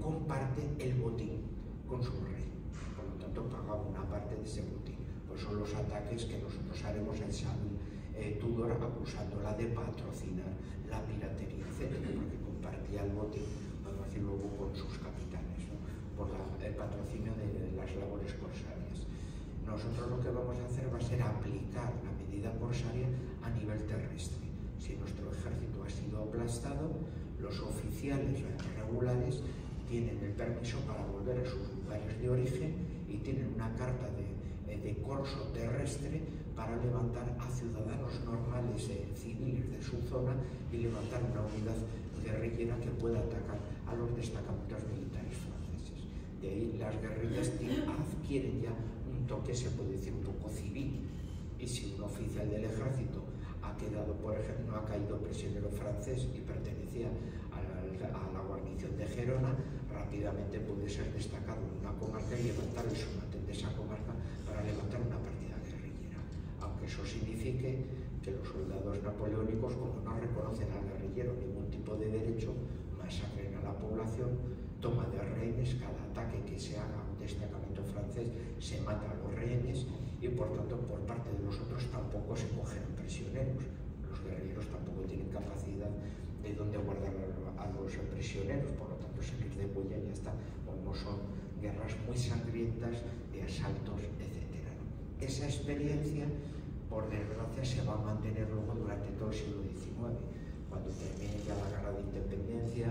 comparte el botín con su rey. Por lo tanto, paga una parte de ese botín. Pues son los ataques que nosotros haremos en Isabel Tudor, acusándola de patrocinar la piratería, etc., porque compartía el botín, vamos a decir, luego con sus capitanes, ¿no? Por el patrocinio de las labores corsarias. Nosotros lo que vamos a hacer va a ser aplicar la medida corsaria a nivel terrestre. Si nuestro ejército ha sido aplastado, los oficiales regulares tienen el permiso para volver a sus lugares de origen y tienen una carta de corso terrestre para levantar a ciudadanos normales civiles de su zona y levantar una unidad guerrillera que pueda atacar a los destacamentos militares franceses. De ahí las guerrillas adquieren ya un toque, se puede decir, un poco civil. Y si un oficial del ejército ha quedado, por ejemplo, no ha caído prisionero francés y pertenecía a la guarnición de Gerona, rápidamente puede ser destacado en una comarca y levantar el sumantén de esa comarca para levantar una partida guerrillera. Aunque eso signifique que los soldados napoleónicos, como no reconocen al guerrillero ningún tipo de derecho, masacren a la población, toma de rehenes, cada ataque que se haga a un destacamento francés se mata a los rehenes y por tanto por parte de los otros tampoco se cogen prisioneros. Los guerrilleros tampoco tienen capacidad de dónde guardar a los prisioneros, por lo tanto se les degüella y ya está. Como son guerras muy sangrientas, de asaltos, etc. Esa experiencia, por desgracia, se va a mantener luego durante todo el siglo XIX. Cuando termine ya la guerra de independencia,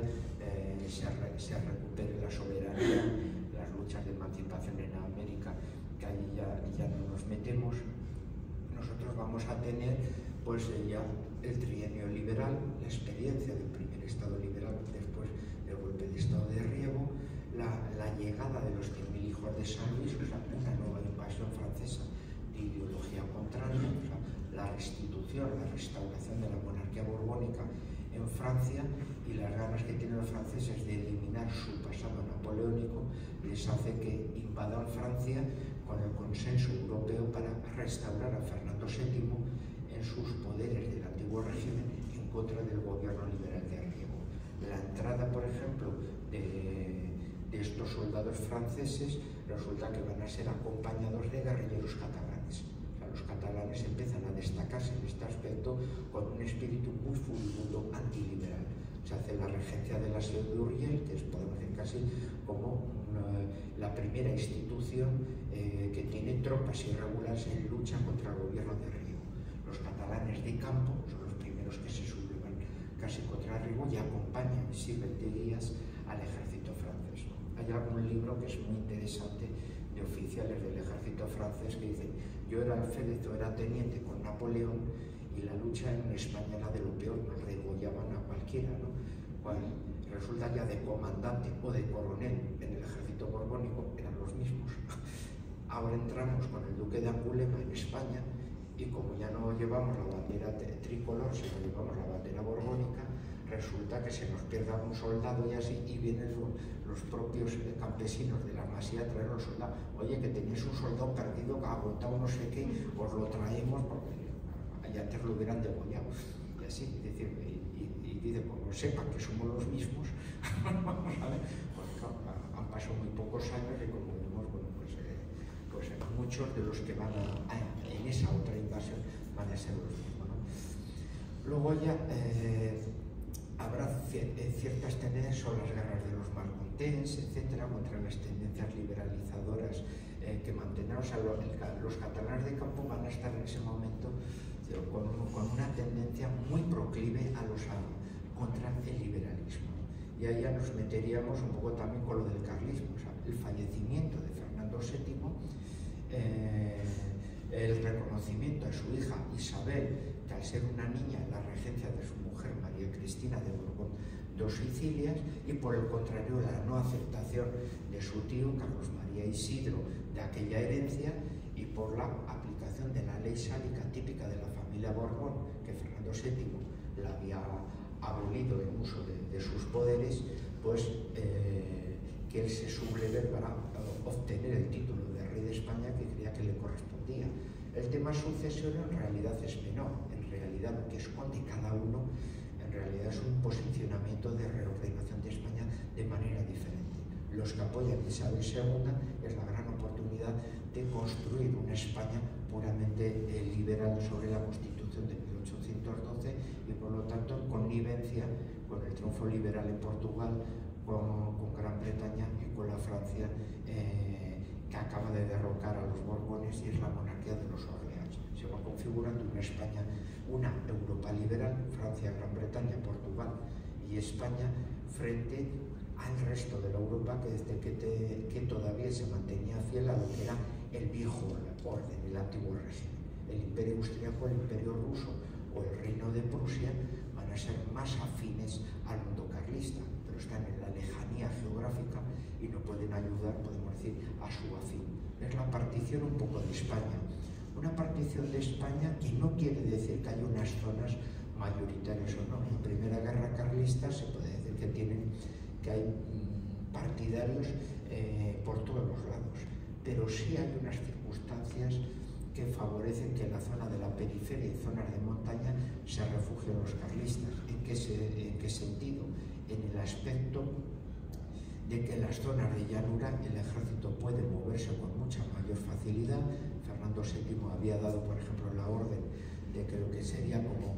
se recupere la soberanía, las luchas de emancipación en América, que ahí ya no nos metemos, nosotros vamos a tener pues ya el trienio liberal, la experiencia del primer Estado liberal después del golpe de Estado de Riego, la llegada de los 100.000 hijos de San Luis, o sea, una nueva invasión francesa de ideología contraria, o sea, la restitución, la restauración de la monarquía borbónica en Francia y las ganas que tienen los franceses de eliminar su pasado napoleónico les hace que invadan Francia con el consenso europeo para restaurar a Fernando VII en sus poderes del antiguo régimen en contra del gobierno liberal de Riego. La entrada, por ejemplo, de estos soldados franceses resulta que van a ser acompañados de guerrilleros catalanes. Los catalanes empiezan a destacarse en este aspecto con un espíritu muy furibundo antiliberal. Se hace la regencia de la Seu d'Urgell, que es, podemos decir, casi como la primera institución que tiene tropas irregulares en lucha contra el gobierno de Riego. Los catalanes de campo son los primeros que se sublevan casi contra Riego y acompañan, sirven de guías al ejército francés. Hay algún libro que es muy interesante de oficiales del ejército francés que dicen: yo era alférez o era teniente con Napoleón y la lucha en España era de lo peor, nos degollaban a cualquiera, ¿no? Resulta ya de comandante o de coronel en el ejército borbónico eran los mismos. Ahora entramos con el duque de Angulema en España y como ya no llevamos la bandera tricolor, sino llevamos la bandera borbónica, resulta que se nos pierda un soldado y así, y vienen los propios campesinos de la Masía a traer los soldados. Oye, que tenéis un soldado perdido que ha aguantado no sé qué, os lo traemos porque allá antes lo hubieran degollado. Y así, es decir, y dice, como sepan que somos los mismos, vamos a ver, pues claro, han pasado muy pocos años y como vemos, bueno, pues muchos de los que van en esa otra invasión van a ser los mismos, ¿no? Luego ya habrá ciertas tendencias sobre las guerras de los malcontents, etcétera, contra las tendencias liberalizadoras que mantendrán. O sea, los catalanes de campo van a estar en ese momento con una tendencia muy proclive contra el liberalismo. Y ahí ya nos meteríamos un poco también con lo del carlismo, o sea, el fallecimiento de Fernando VII, el reconocimiento a su hija Isabel, que al ser una niña en la regencia de su mujer María Cristina de Borbón dos Sicilias, y por el contrario la no aceptación de su tío Carlos María Isidro de aquella herencia, y por la aplicación de la ley sálica típica de la familia Borbón, que Fernando VII la había abolido en uso de sus poderes, pues que él se subleve para obtener el título de rey de España que creía que le correspondía. El tema sucesorio en realidad es menor, en realidad lo que esconde cada uno en realidad es un posicionamiento de reordenación de España de manera diferente. Los que apoyan a Isabel II es la gran oportunidad de construir una España puramente liberal sobre la Constitución de 1812 y por lo tanto en connivencia con el triunfo liberal en Portugal, con Gran Bretaña y con la Francia que acaba de derrocar a los Borbones y es la monarquía de los Orleans. Se va configurando una España, una Europa liberal, Francia, Gran Bretaña, Portugal y España, frente al resto de la Europa que todavía se mantenía fiel a lo que era el viejo orden, el antiguo régimen. El imperio austriaco, el imperio ruso o el reino de Prusia van a ser más afines al mundo carlista, pero están en la lejanía geográfica y no pueden ayudar, podemos decir, a su afín. es la partición un poco de España. Una partición de España que no quiere decir que haya unas zonas mayoritarias o no. En la Primera Guerra Carlista se puede decir que hay partidarios por todos los lados, pero sí hay unas circunstancias que favorecen que en la zona de la periferia y zonas de montaña se refugien los carlistas. ¿En qué sentido? En el aspecto de que en las zonas de llanura el ejército puede moverse con mucha mayor facilidad. Fernando VII había dado, por ejemplo, la orden de que lo que sería como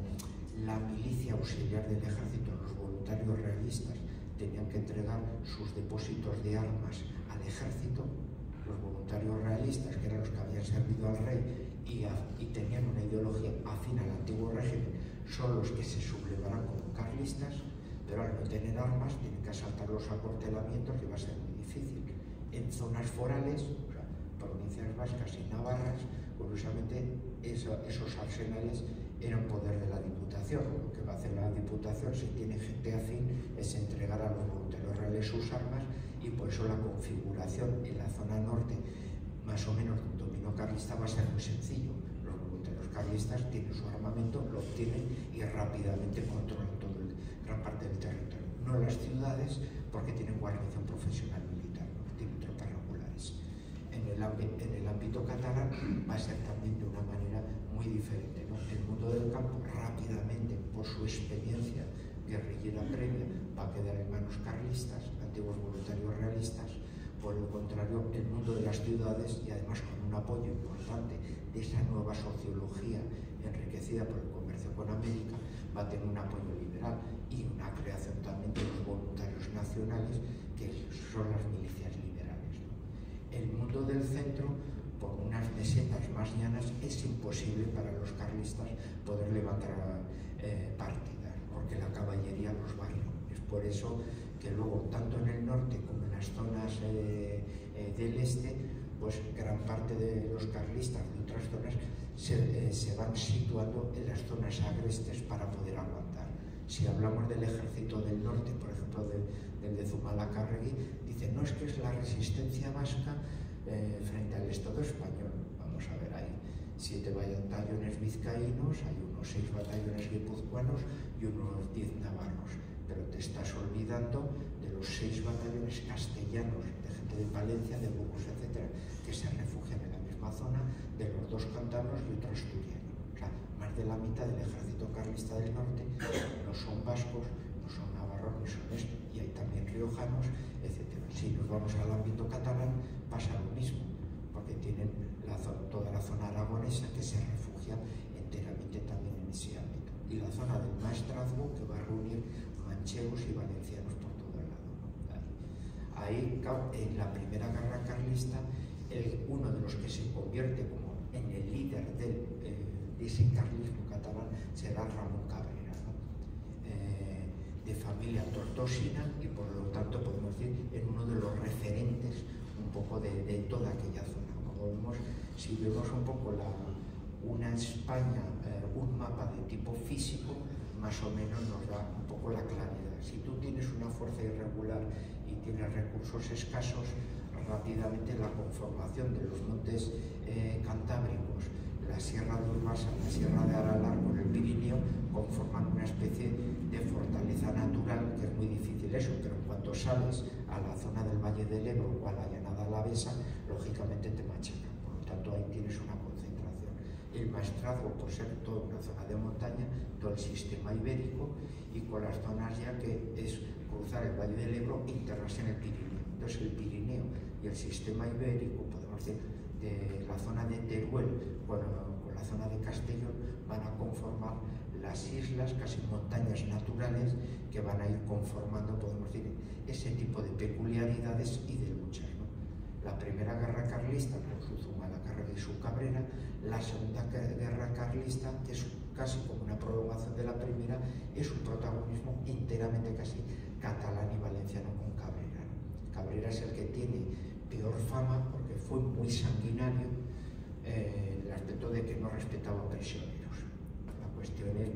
la milicia auxiliar del ejército, los voluntarios realistas, tenían que entregar sus depósitos de armas al ejército. Los voluntarios realistas, que eran los que habían servido al rey y tenían una ideología afín al antiguo régimen, son los que se sublevarán como carlistas, pero al no tener armas tienen que asaltar los acuartelamientos y va a ser muy difícil. En zonas forales, o sea, provincias vascas y navarras, curiosamente esos arsenales eran poder de la Diputación. Lo que va a hacer la Diputación, si tiene gente afín, es entregar a los voluntarios reales sus armas, y por eso la configuración en la zona norte, más o menos de un dominio carlista, va a ser muy sencillo. Los voluntarios carlistas tienen su armamento, lo obtienen y rápidamente controlan gran parte del territorio. No las ciudades, porque tienen guarnición profesional militar, ¿no? Tienen tropas regulares. En el ámbito catalán va a ser también de una manera muy diferente, ¿no? El mundo del campo rápidamente, por su experiencia guerrillera previa, va a quedar en manos carlistas, antiguos voluntarios realistas. Por el contrario, el mundo de las ciudades, y además con un apoyo importante de esa nueva sociología enriquecida por el comercio con América, va a tener un apoyo liberal y una creación también de los voluntarios nacionales, que son las milicias liberales, ¿no? El mundo del centro, por unas mesetas más llanas, es imposible para los carlistas poder levantar partidas, porque la caballería los barrió. Es por eso que luego, tanto en el norte como en las zonas del este, pues gran parte de los carlistas de otras zonas se van situando en las zonas agrestes para poder aguantar. Si hablamos del ejército del norte, por ejemplo del de Zumalacárregui, dicen, no, es que es la resistencia vasca frente al Estado español. Vamos a ver, hay 7 batallones vizcaínos, hay unos 6 batallones guipuzcoanos y unos 10 navarros, pero te estás olvidando de los 6 batallones castellanos, de gente de Palencia, de Burgos, etcétera, que se refugian en la misma zona, de los 2 cántabros y otro asturiano. O sea, más de la mitad del ejército carlista del norte no son vascos, no son navarros, ni son esto, y hay también riojanos, etcétera. Si nos vamos al ámbito catalán, pasa lo mismo, porque tienen toda la zona aragonesa que se refugia enteramente también en ese ámbito. Y la zona del Maestrazgo, que va a reunir manchegos y valencianos por todo el lado, ¿no? Ahí, en la Primera Guerra Carlista, uno de los que se convierte como en el líder de ese carlismo catalán será Ramón Cabrera, ¿no? De familia tortosina, y por lo tanto podemos decir en uno de los referentes un poco de toda aquella zona. Si vemos un poco una España, un mapa de tipo físico, más o menos nos da un poco la claridad. Si tú tienes una fuerza irregular y tienes recursos escasos, rápidamente la conformación de los montes cantábricos, la Sierra de Urbasa, la Sierra de Aralar con el Pirineo, conforman una especie de fortaleza natural, que es muy difícil eso, pero en cuanto sales a la zona del Valle del Ebro o a la llanada alavesa, lógicamente te machacan. Por lo tanto, ahí tienes una concentración. El Maestrazgo, por ser toda una zona de montaña, todo el sistema ibérico, y con las zonas ya que es cruzar el Valle del Ebro e internarse en el Pirineo. Entonces, el Pirineo y el sistema ibérico, podemos decir, de la zona de Teruel con la zona de Castellón, van a conformar las islas, casi montañas naturales, que van a ir conformando, podemos decir, ese tipo de peculiaridades y de luchas, ¿no? La Primera Guerra Carlista, con su Zumalacárregui y su Cabrera; la Segunda Guerra Carlista, que es casi como una prolongación de la primera, es un protagonismo enteramente casi catalán y valenciano con Cabrera, ¿no? Cabrera es el que tiene peor fama porque fue muy sanguinario, el aspecto de que no respetaba prisioneros. La cuestión es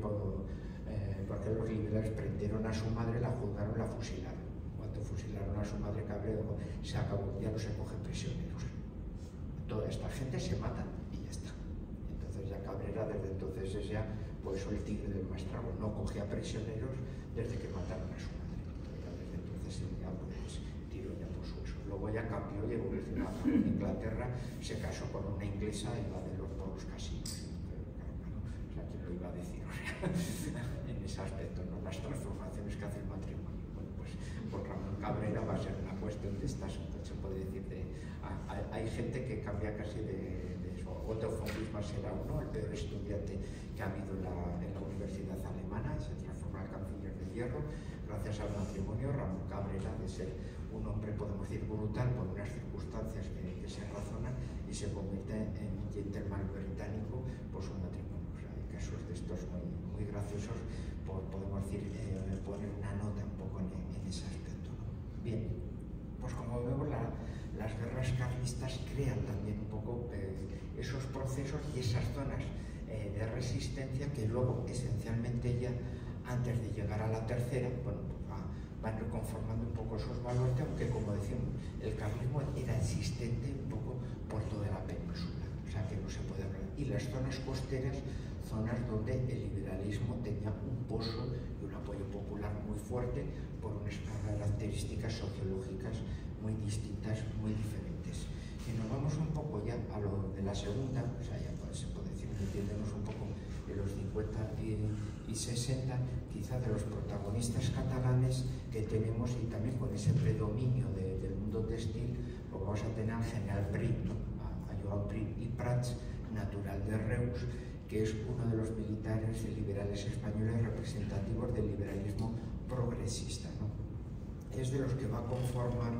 porque los liberales prendieron a su madre, la juzgaron, la fusilaron. Cuando fusilaron a su madre Cabrera, se acabó, ya no se cogen prisioneros. toda esta gente se mata y ya está. Entonces ya Cabrera desde entonces es ya pues el tigre del Maestrazgo, no cogía prisioneros desde que mataron a su madre. Ya desde entonces ya pues tiró ya por su eso. Luego ya cambió y evolucionó en Inglaterra, se casó con una inglesa y va de por los casinos. O sea, ¿quién lo iba a decir? En ese aspecto, ¿no? Las transformaciones que hace el matrimonio. Bueno, pues con Ramón Cabrera va a ser una cuestión de estas, se puede decir, hay gente que cambia casi de eso. Otto von Bismarck será uno, el peor estudiante que ha habido en la Universidad Alemana, se transforma en canciller de hierro, gracias al matrimonio. Ramón Cabrera, de ser un hombre, podemos decir, brutal por unas circunstancias que se razonan, y se convierte en un gentleman británico por su matrimonio. O sea, hay casos de estos muy graciosos, podemos decir, poner una nota un poco en ese aspecto, ¿no? Bien, pues como vemos, las guerras carlistas crean también un poco esos procesos y esas zonas de resistencia que luego, esencialmente ya antes de llegar a la tercera, bueno, pues van conformando un poco esos baluartes, aunque como decimos, el carlismo era existente un poco por toda la península, o sea que no se puede hablar. Y las zonas costeras, zonas donde el liberalismo tenía un pozo y un apoyo popular muy fuerte por unas características sociológicas muy distintas, muy diferentes. Si nos vamos un poco ya a lo de la segunda, o sea, ya se puede decir, entiendemos un poco de los 50 y 60, quizá de los protagonistas catalanes que tenemos, y también con ese predominio del mundo textil, lo vamos a tener al general Prim, ¿no? a Joan Prim i Prats, natural de Reus, que es uno de los militares liberales españoles representativos del liberalismo progresista, ¿no? Es de los que va a formar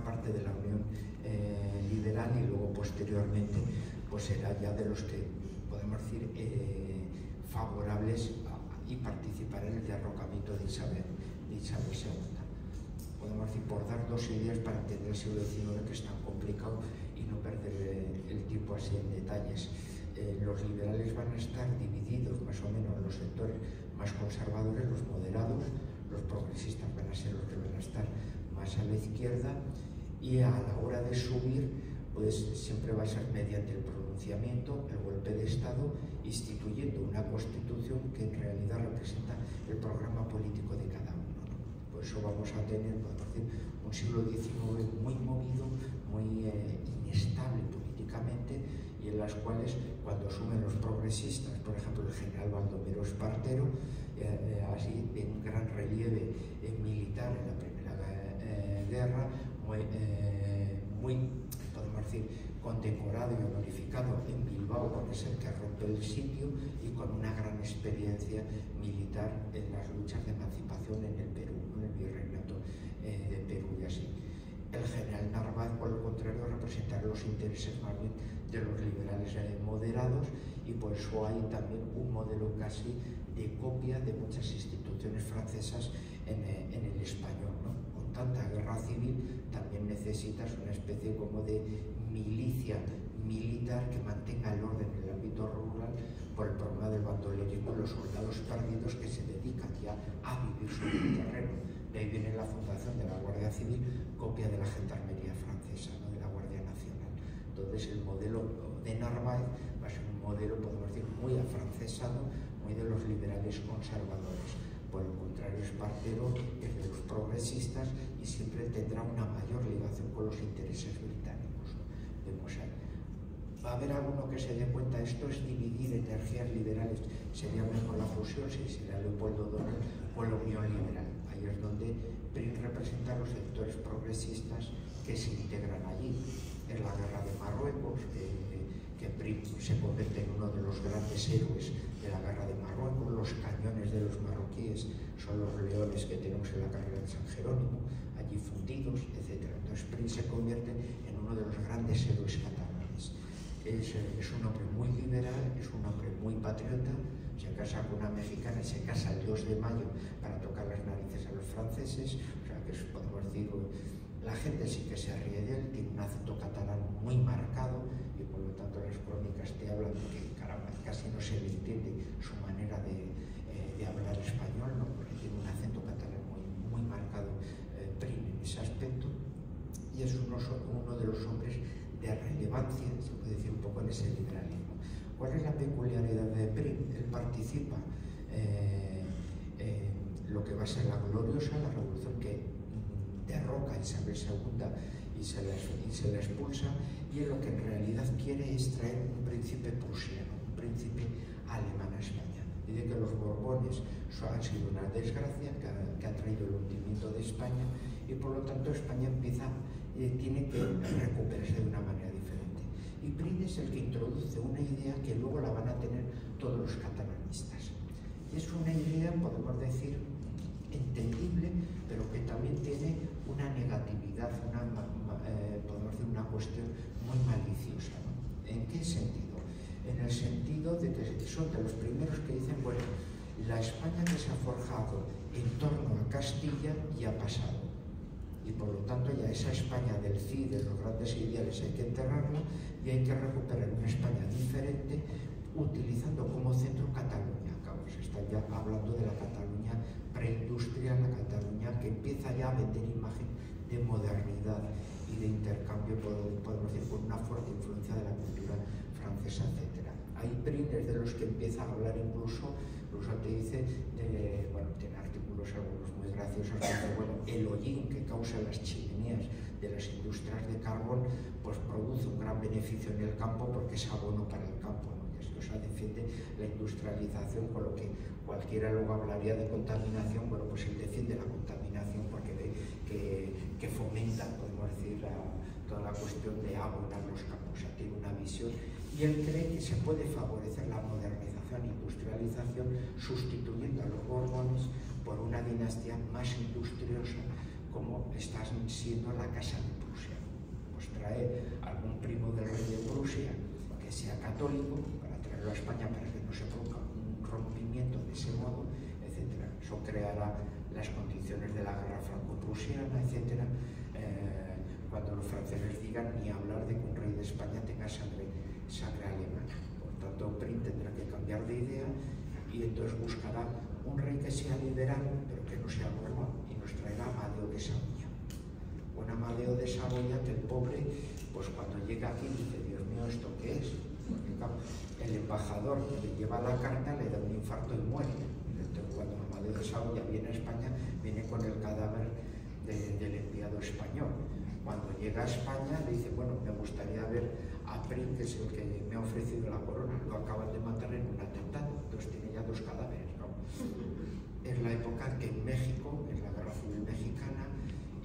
parte de la Unión Liberal, y luego posteriormente pues será ya de los que podemos decir favorables y participar en el derrocamiento de Isabel II. Podemos decir, por dar dos ideas para entender el siglo XIX, que es tan complicado, y no perder el tiempo así en detalles. Los liberales van a estar divididos más o menos en los sectores más conservadores, los moderados, los progresistas van a ser los que van a estar más a la izquierda, y a la hora de subir pues siempre va a ser mediante el pronunciamiento, el golpe de Estado, instituyendo una constitución que en realidad representa el programa político de cada uno, ¿no? Por eso vamos a tener, podemos decir, un siglo XIX muy movido, muy inestable políticamente, y en las cuales, cuando suben los progresistas, por ejemplo el general Baldomero Espartero, así en un gran relieve militar en la Primera Guerra, muy podemos decir, condecorado y honorificado en Bilbao, porque es el que rompe el sitio, y con una gran experiencia militar en las luchas de emancipación en el Perú, en el virreinato de Perú y así. El general Narváez, por el contrario, representará los intereses más bien de los liberales moderados, y por eso hay también un modelo casi de copia de muchas instituciones francesas en el español, ¿no? Con tanta guerra civil también necesitas una especie como de milicia militar que mantenga el orden en el ámbito rural, por el problema del bandolerismo, los soldados perdidos que se dedican ya a vivir sobre el terreno. De ahí viene la fundación de la Guardia Civil, copia de la Gendarmería francesa, ¿no? De la Guardia Nacional. Entonces el modelo de Narváez va a ser un modelo, podemos decir, muy afrancesado, muy de los liberales conservadores. Por el contrario, Espartero es de los progresistas y siempre tendrá una mayor ligación con los intereses británicos, ¿no? Vemos ahí. Va a haber alguno que se dé cuenta, esto es dividir energías liberales, sería mejor la fusión, si sería Leopoldo Donel o la Unión Liberal. Ahí es donde Prim representa a los sectores progresistas que se integran allí. Es la guerra de Marruecos, que Prim se convierte en uno de los grandes héroes de la guerra de Marruecos. Los cañones de los marroquíes son los leones que tenemos en la carrera de San Jerónimo, allí fundidos, etc. Entonces Prim se convierte en uno de los grandes héroes catalanes. Es un hombre muy liberal, es un hombre muy patriota, se casa con una mexicana y se casa el 2 de mayo para tocar las narices a los franceses, o sea que podemos decir, la gente sí que se ríe de él, tiene un acento catalán muy marcado, y por lo tanto las crónicas te hablan de que, caramba, casi no se le entiende su manera de hablar español, ¿no? Porque tiene un acento catalán muy marcado, Prim, en ese aspecto, y es uno de los hombres relevancia, se puede decir un poco en ese liberalismo. ¿Cuál es la peculiaridad de Prim? Él participa en lo que va a ser la gloriosa, la revolución que derroca a Isabel II y se la expulsa, y él lo que en realidad quiere es traer un príncipe prusiano, un príncipe alemán a España. Dice que los Borbones han sido una desgracia que ha traído el hundimiento de España, y por lo tanto España tiene que recuperarse de una manera diferente. Y Prim es el que introduce una idea que luego la van a tener todos los catalanistas. Es una idea, podemos decir, entendible, pero que también tiene una negatividad, podemos decir, una cuestión muy maliciosa, ¿no? ¿En qué sentido? En el sentido de que son de los primeros que dicen, bueno, la España que se ha forjado en torno a Castilla ya ha pasado, y por lo tanto ya esa España del Cid, de los grandes ideales, hay que enterrarla y hay que recuperar una España diferente, utilizando como centro Cataluña. Claro, se está ya hablando de la Cataluña preindustrial, la Cataluña que empieza ya a vender imagen de modernidad y de intercambio, podemos decir, con una fuerte influencia de la cultura francesa, etc. Hay Prim es de los que empieza a hablar incluso te dice, tiene artículos algunos muy graciosos, donde, bueno, el hollín que causa las chimeneas de las industrias de carbón, pues produce un gran beneficio en el campo porque es abono para el campo, ¿no? O sea, defiende la industrialización, con lo que cualquiera luego hablaría de contaminación. Bueno, pues él defiende la contaminación porque ve que fomenta, podemos decir, toda la cuestión de abonar los campos. O sea, tiene una visión, y él cree que se puede favorecer la modernización e industrialización sustituyendo a los Borbones por una dinastía más industriosa, como está siendo la Casa de Prusia. Pues trae algún primo del rey de Prusia que sea católico, para traerlo a España para que no se produzca un rompimiento de ese modo, etc. Eso creará las condiciones de la guerra franco-prusiana, etc. Cuando los franceses digan, ni hablar de que un rey de España tenga sangre alemana. Por tanto, Prim tendrá que cambiar de idea, y entonces buscará un rey que sea liberal, pero que no sea borbón, y nos traerá a Amadeo de Saboya. Un Amadeo de Saboya que el pobre, pues cuando llega aquí dice, Dios mío, ¿esto qué es? Porque claro, el embajador que le lleva la carta le da un infarto y muere. Entonces, cuando Amadeo de Saboya viene a España, viene con el cadáver del enviado español. Cuando llega a España le dice, bueno, me gustaría ver a Prim, que es el que me ha ofrecido la corona, lo acaban de matar en un atentado, entonces tiene ya 2 cadáveres, ¿no? Es la época que en México, es la guerra civil mexicana,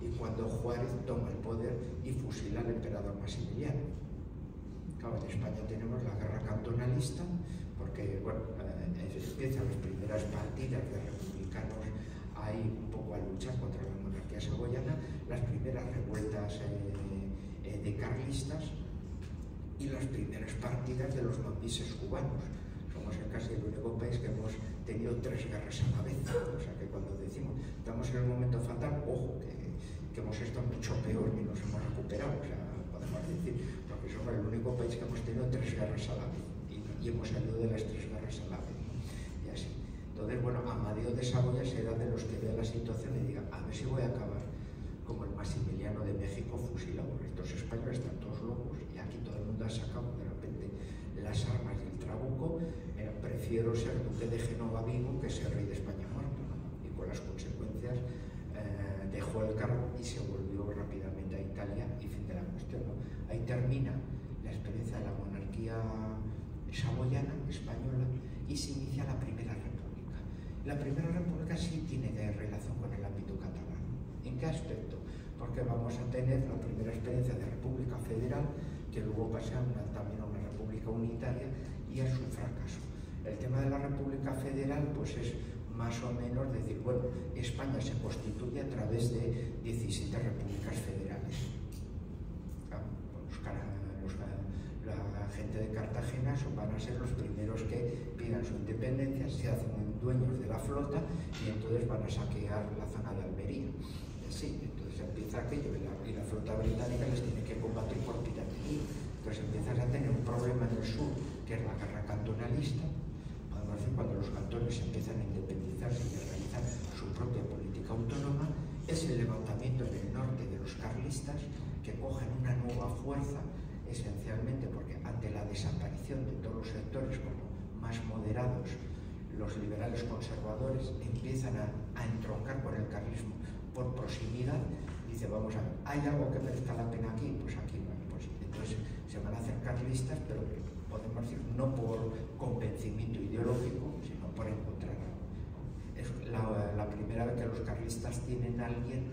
y cuando Juárez toma el poder y fusila al emperador Maximiliano. Claro, en España tenemos la guerra cantonalista, porque, bueno, empiezan las primeras partidas de republicanos ahí un poco a luchar contra la monarquía saboyana, las primeras revueltas de carlistas y las primeras partidas de los mambises cubanos. Somos casi el único país que hemos tenido 3 guerras a la vez. O sea que cuando decimos estamos en el momento fatal, ojo, que hemos estado mucho peor y nos hemos recuperado. O sea, podemos decir, porque somos el único país que hemos tenido 3 guerras a la vez y hemos salido de las 3 guerras a la vez, ¿no? Y así. Entonces, bueno, Amadeo de Saboya será de los que vea la situación y diga, a ver si voy a acabar como el Maximiliano de México fusilado. Estos españoles están todos locos y aquí todo el mundo ha sacado de repente las armas y el trabuco. Prefiero ser duque de Génova vivo que ser rey de España muerto, ¿no? Y con las consecuencias dejó el cargo y se volvió rápidamente a Italia, y fin de la cuestión, ¿no? Ahí termina la experiencia de la monarquía saboyana, española, y se inicia la Primera República. La Primera República sí tiene relación con el ámbito catalán. ¿En qué aspecto? Porque vamos a tener la primera experiencia de República Federal, que luego pasa también a una República Unitaria, y es un fracaso. El tema de la República Federal pues es más o menos decir, bueno, España se constituye a través de 17 repúblicas federales. La gente de Cartagena van a ser los primeros que pidan su independencia, se hacen dueños de la flota y entonces van a saquear la zona de Almería. Sí, entonces empieza aquello y la flota británica les tiene que combatir por piratería. Entonces empiezas a tener un problema en el sur, que es la guerra cantonalista. Podemos decir, cuando los cantones empiezan a independizarse y a realizar su propia política autónoma, es el levantamiento en el norte de los carlistas, que cogen una nueva fuerza esencialmente porque ante la desaparición de todos los sectores como más moderados, los liberales conservadores empiezan a entroncar con el carlismo por proximidad. Dice, vamos a ver, ¿hay algo que merezca la pena aquí? Pues aquí no. Pues entonces se van a hacer carlistas, pero podemos decir no por convencimiento ideológico, sino por encontrar algo. Es la primera vez que los carlistas tienen a alguien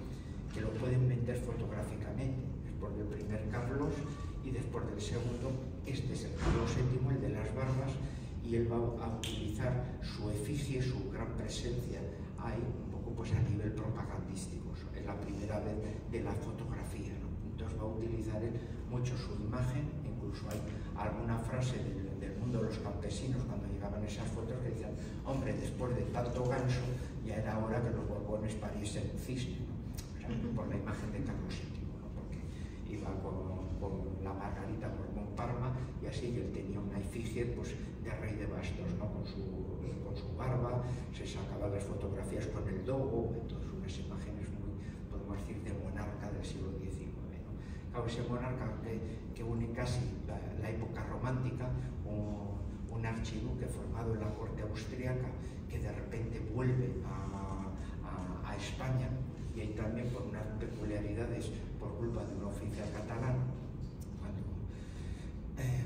que lo pueden vender fotográficamente. Después del primer Carlos y después del segundo, este es el Carlos VII, el de las barbas, y él va a utilizar su efigie, su gran presencia ahí, un poco pues a nivel propagandístico. Es la primera vez de la fotografía, ¿no? Entonces va a utilizar él mucho su imagen. Incluso hay alguna frase del mundo de los campesinos cuando llegaban esas fotos que decían, hombre, después de tanto ganso ya era hora que los borbones pariesen un cisne, ¿no? O sea, por la imagen de Carlos VII, ¿no? Porque iba con la Margarita Borbón Parma y así, y él tenía una efigie pues, de rey de bastos, ¿no? con su barba, se sacaban las fotografías con el dogo, entonces unas imágenes muy, podemos decir, de monarca del siglo XIX, ¿no? Claro, ese monarca que une casi la época romántica, un archiduque formado en la corte austríaca que de repente vuelve a España, y ahí también por unas peculiaridades por culpa de un oficial catalán.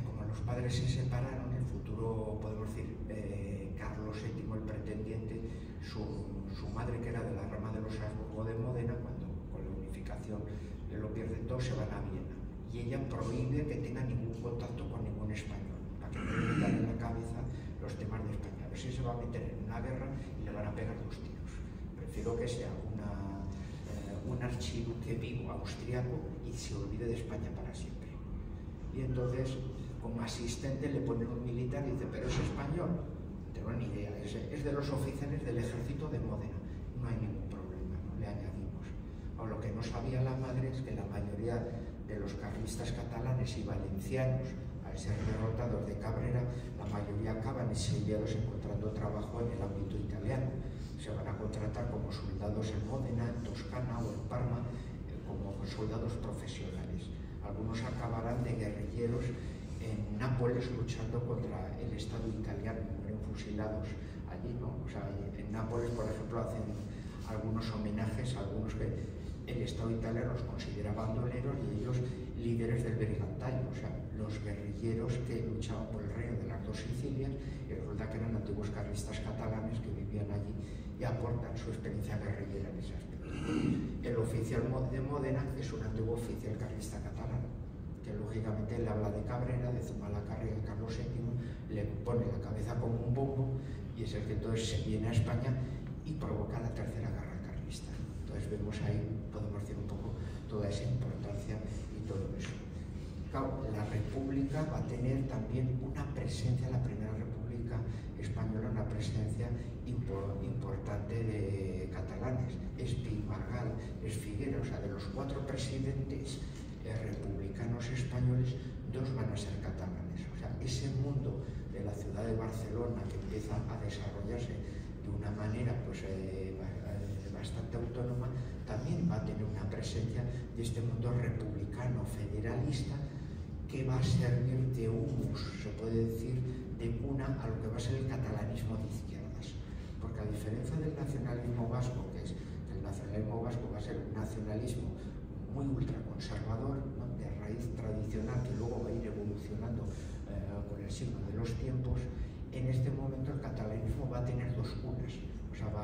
Como los padres se separaron, el futuro, podemos decir, Carlos VII, el pretendiente, su madre, que era de la rama de los Habsburgo de Módena, cuando con la unificación lo pierden todo, se van a Viena. Y ella prohíbe que tenga ningún contacto con ningún español, para que no le metan en la cabeza los temas de España. A ver si se va a meter en una guerra y le van a pegar dos tiros. Prefiero que sea un archiduque vivo austriaco y se olvide de España para siempre. Y entonces, como asistente, le ponen un militar y dice, pero es español. No tengo ni idea, es de los oficiales del ejército de Módena. No hay ningún problema, no le añadimos. O lo que no sabía la madre es que la mayoría de los carlistas catalanes y valencianos, al ser derrotados de Cabrera, la mayoría acaban exiliados encontrando trabajo en el ámbito italiano. Se van a contratar como soldados en Módena, en Toscana o en Parma, como soldados profesionales. Algunos acabarán de guerrilleros en Nápoles luchando contra el Estado italiano, mueren fusilados allí, ¿no? O sea, en Nápoles, por ejemplo, hacen algunos homenajes a algunos que el Estado italiano los considera bandoleros y ellos líderes del brigantario, o sea, los guerrilleros que luchaban por el reino de las dos Sicilias, y resulta que eran antiguos carlistas catalanes que vivían allí y aportan su experiencia guerrillera en ese aspecto. El oficial de Módena es un antiguo oficial carlista catalán, que lógicamente le habla de Cabrera, de Zumalacárregui, Carlos VII, le pone la cabeza como un bombo y es el que entonces se viene a España y provoca la tercera guerra carlista. Entonces vemos ahí, podemos decir un poco, toda esa importancia y todo eso. Claro, la República va a tener también una presencia, la Primera República Española, una presencia importante de catalanes. Es Pi y Margall, es Figueras, o sea, de los 4 presidentes republicanos españoles, 2 van a ser catalanes. O sea, ese mundo de la ciudad de Barcelona que empieza a desarrollarse de una manera pues, bastante autónoma, también va a tener una presencia de este mundo republicano, federalista, que va a servir de humus, se puede decir, de cuna a lo que va a ser el catalanismo de izquierdas. Porque a diferencia del nacionalismo vasco, que el nacionalismo vasco va a ser un nacionalismo muy ultraconservador, ¿no? De raíz tradicional, que luego va a ir evolucionando con el signo de los tiempos, en este momento el catalanismo va a tener 2 cunas. O sea, va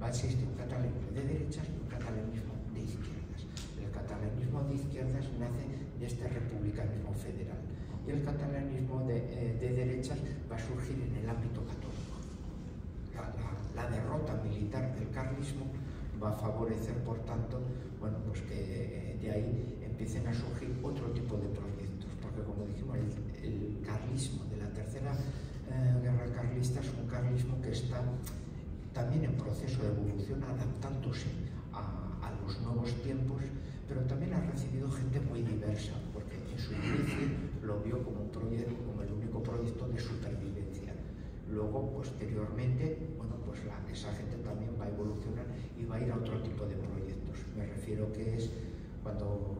a existir un catalanismo de derechas y un catalanismo de izquierdas. El catalanismo de izquierdas nace de este republicanismo federal y el catalanismo de derechas va a surgir en el ámbito católico. La derrota militar del carlismo va a favorecer, por tanto, bueno, pues que de ahí empiecen a surgir otro tipo de proyectos, porque como dijimos, el carlismo de la tercera guerra carlista es un carlismo que está también en proceso de evolución, adaptándose a los nuevos tiempos, pero también ha recibido gente muy diversa, porque en su inicio lo vio como un proyecto, como el único proyecto de supervivencia. Luego, posteriormente, bueno, pues esa gente también va a evolucionar y va a ir a otro tipo de proyectos. Me refiero que es cuando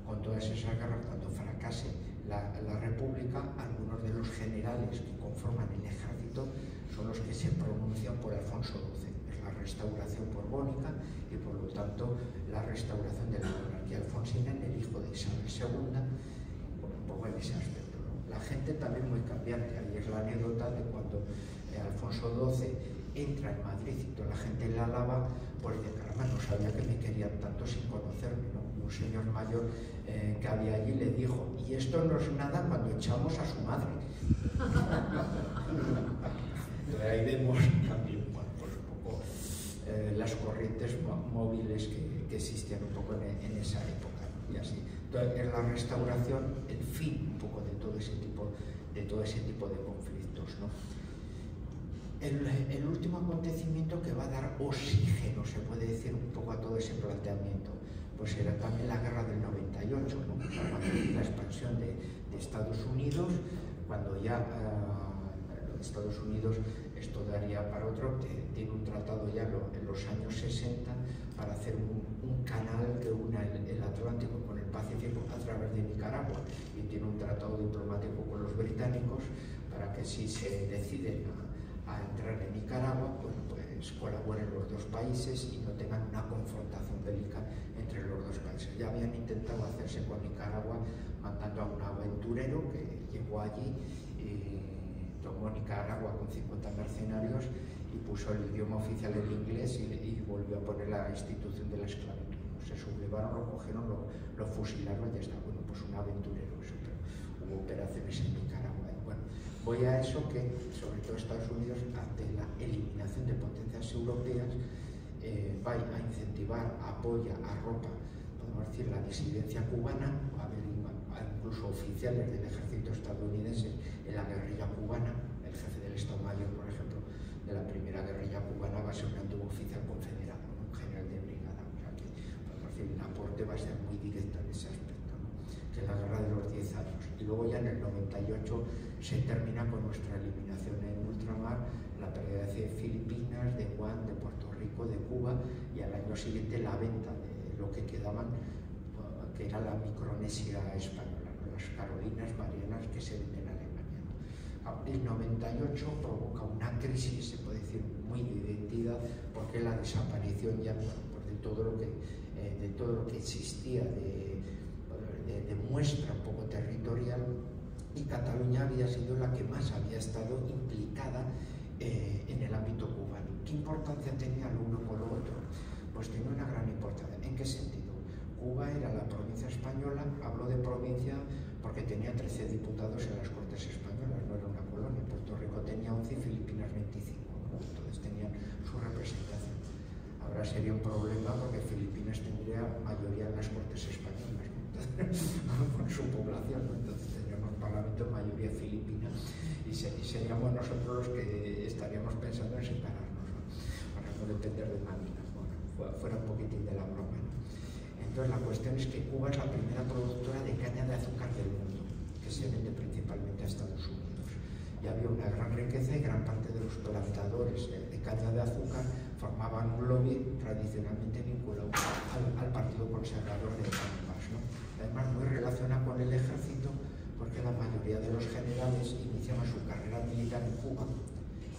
con todas esas guerras, cuando fracase la República, algunos de los generales que conforman el ejército son los que se pronuncian por Alfonso XII. Es la restauración borbónica y por lo tanto la restauración de la monarquía alfonsina en el hijo de Isabel II, un poco en ese aspecto, ¿no? La gente también muy cambiante. Ahí es la anécdota de cuando Alfonso XII entra en Madrid y toda la gente le alaba, pues de caramba, no sabía que me querían tanto sin conocerme, ¿no? Un señor mayor que había allí le dijo, y esto no es nada cuando echamos a su madre. Entonces ahí vemos también, bueno, pues un poco las corrientes móviles que existían un poco en esa época, ¿no? Y así. Entonces, en la restauración, el fin un poco de todo ese tipo de conflictos, ¿no? El último acontecimiento que va a dar oxígeno, se puede decir, un poco a todo ese planteamiento, pues era también la guerra del 98, ¿no? La expansión de Estados Unidos, cuando ya Estados Unidos, esto daría para otro, tiene un tratado ya en los años 60 para hacer un canal que una el Atlántico con el Pacífico a través de Nicaragua, y tiene un tratado diplomático con los británicos para que si se deciden a entrar en Nicaragua, bueno, pues colaboren los dos países y no tengan una confrontación bélica entre los dos países. Ya habían intentado hacerse con Nicaragua mandando a un aventurero que llegó allí y tomó Nicaragua con 50 mercenarios y puso el idioma oficial en inglés y volvió a poner la institución de la esclavitud. Se sublevaron, lo cogieron, lo fusilaron y ya está. Bueno, pues un aventurero, eso, pero hubo operaciones en Nicaragua. Bueno, voy a eso que, sobre todo Estados Unidos, ante la eliminación de potencias europeas, va a incentivar, apoya, arropa, podemos decir, la disidencia cubana. Va a haber incluso oficiales del ejército estadounidense en la guerrilla cubana. El jefe del Estado Mayor, por ejemplo, de la primera guerrilla cubana va a ser un antiguo oficial confederado, un general de brigada. O sea que, podemos decir, el aporte va a ser muy directo en ese aspecto, ¿no? Que es la guerra de los 10 años. Y luego ya en el 98 se termina con nuestra eliminación en ultramar, la pérdida de Filipinas, de Guam, de Puerto Rico, de Cuba, y al año siguiente la venta de lo que quedaban, que era la Micronesia española, ¿no? Las Carolinas, Marianas, que se venden a Alemania, ¿no? El 98 provoca una crisis, se puede decir, muy de identidad, porque la desaparición ya, pues, de todo lo que existía de muestra un poco territorial, y Cataluña había sido la que más había estado implicada en el ámbito cubano. ¿Qué importancia tenía lo uno por lo otro? Pues tenía una gran importancia. ¿En qué sentido? Cuba era la provincia española, hablo de provincia porque tenía 13 diputados en las Cortes Españolas, no era una colonia. Puerto Rico tenía 11 y Filipinas 25, ¿no? Entonces tenían su representación. Ahora sería un problema porque Filipinas tendría mayoría en las Cortes Españolas, ¿no? Con su población, ¿no? Entonces tendríamos parlamento mayoría filipina y seríamos nosotros los que estaríamos pensando en separarnos, ¿no? Para no depender de Manila. Bueno, fuera un poquitín de la broma, ¿no? Entonces la cuestión es que Cuba es la primera productora de caña de azúcar del mundo, que se vende principalmente a Estados Unidos. Y había una gran riqueza y gran parte de los plantadores de caña de azúcar formaban un lobby tradicionalmente vinculado al Partido Conservador de Canadá, ¿no? Además muy relacionado con el ejército, porque la mayoría de los generales iniciaban su carrera militar en Cuba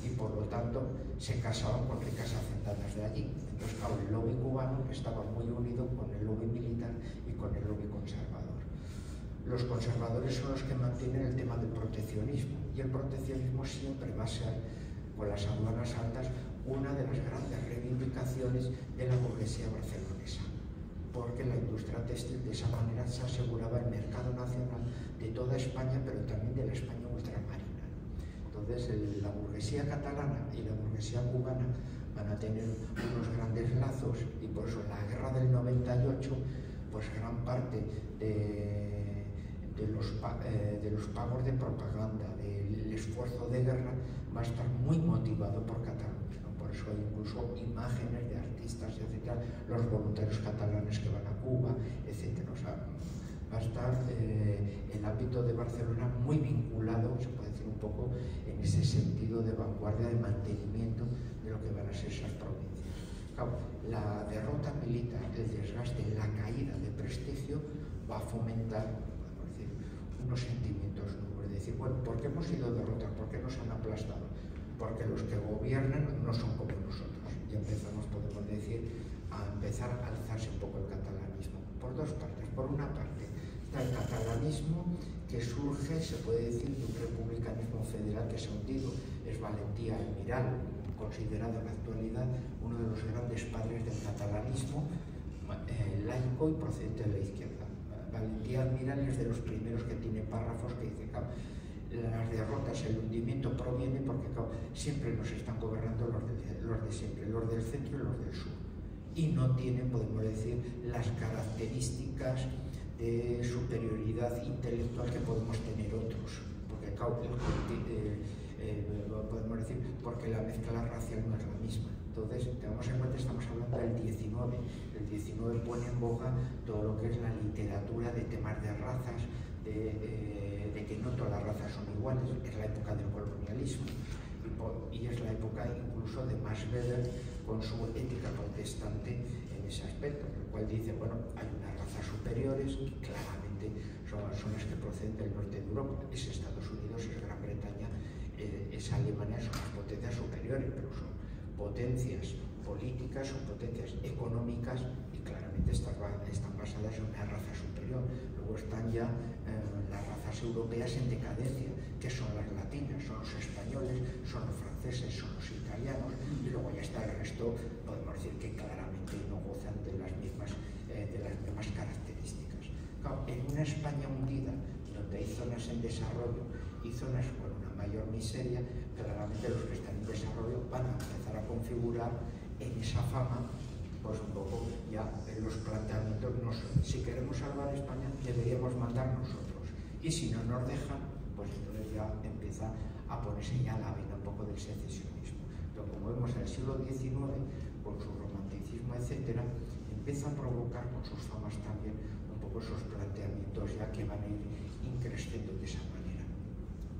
y por lo tanto se casaban con ricas hacendadas de allí. Entonces, claro, el lobby cubano estaba muy unido con el lobby militar y con el lobby conservador. Los conservadores son los que mantienen el tema del proteccionismo, y el proteccionismo siempre va a ser, con las aduanas altas, una de las grandes reivindicaciones de la burguesía barcelonesa, porque la industria textil de esa manera se aseguraba el mercado nacional de toda España, pero también de la España ultramarina. Entonces, la burguesía catalana y la burguesía cubana van a tener unos grandes lazos, y por eso en la guerra del 98, pues gran parte de los pagos de propaganda, del esfuerzo de guerra, va a estar muy motivado por Cataluña, ¿no? Por eso hay incluso imágenes de artistas, etcétera, los voluntarios catalanes que van a Cuba, etcétera. O sea, va a estar el ámbito de Barcelona muy vinculado, se puede decir un poco, en ese sentido de vanguardia, de mantenimiento de lo que van a ser esas provincias. Claro, la derrota militar, el desgaste, la caída de prestigio va a fomentar, podemos decir, unos sentimientos nuevos, es decir, bueno, ¿por qué hemos sido derrotados? ¿Por qué nos han aplastado? Porque los que gobiernan no son como nosotros. Y empezamos, podemos decir, a empezar a alzarse un poco el catalanismo. Por dos partes. Por una parte, está el catalanismo que surge, se puede decir, de un republicanismo federal que se ha hundido. Es Valentí Almirall, considerado en la actualidad uno de los grandes padres del catalanismo, laico y procedente de la izquierda. Valentí Almirall es de los primeros que tiene párrafos que dice, claro, las derrotas, el hundimiento proviene porque, claro, siempre nos están gobernando los de siempre, los del centro y los del sur. Y no tienen, podemos decir, las características de superioridad intelectual que podemos tener otros. Porque, claro, podemos decir, porque la mezcla racial no es la misma. Entonces, tengamos en cuenta, estamos hablando del 19. El 19 pone en boga todo lo que es la literatura de temas de razas, de que no todas las razas son iguales. Es la época del colonialismo y es la época incluso de Max Weber con su ética protestante en ese aspecto, en el cual dice, bueno, hay unas razas superiores que claramente son las que proceden del norte de Europa. Es Estados Unidos, es Gran Bretaña, es Alemania, son las potencias superiores, pero son potencias políticas, son potencias económicas y claramente están basadas en una raza superior. Luego están ya las razas europeas en decadencia, que son las latinas, son los españoles, son los franceses, son los italianos, y luego ya está el resto, podemos decir que claramente no gozan de las mismas características. Claro, en una España hundida, donde hay zonas en desarrollo y zonas con una mayor miseria, claramente los que están en desarrollo van a empezar a configurar en esa fama, pues un poco ya los planteamientos. Si queremos salvar España, deberíamos mandar nosotros, y si no nos dejan, pues entonces ya empieza a ponerse ya la vena un poco del secesionismo. Pero como vemos en el siglo XIX, con su romanticismo, etcétera, empieza a provocar con sus famas también un poco esos planteamientos ya que van a ir increciendo de esa manera.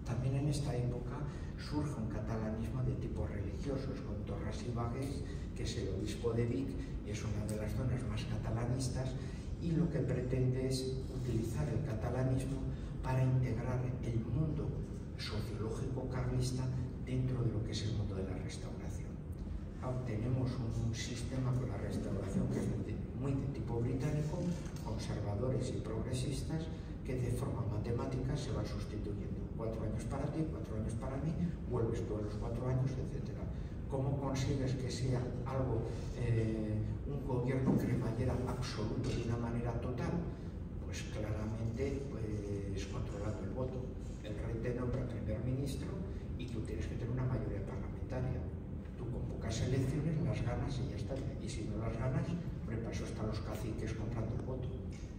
También en esta época surge un catalanismo de tipo religioso, con Torras y Bagués, que es el obispo de Vic, y es una de las zonas más catalanistas, y lo que pretende es utilizar el catalanismo para integrar el mundo sociológico carlista dentro de lo que es el mundo de la restauración. Tenemos un sistema con la restauración que es muy de tipo británico, conservadores y progresistas, que de forma matemática se van sustituyendo. 4 años para ti, 4 años para mí, vuelves todos los 4 años, etc. ¿Cómo consigues que sea algo, un gobierno cremallera absoluto de una manera total? Pues claramente, pues, controlando el voto. El rey te nombra primer ministro y tú tienes que tener una mayoría parlamentaria. Tú con pocas elecciones las ganas y ya está. Y si no las ganas, para eso están los caciques comprando el voto.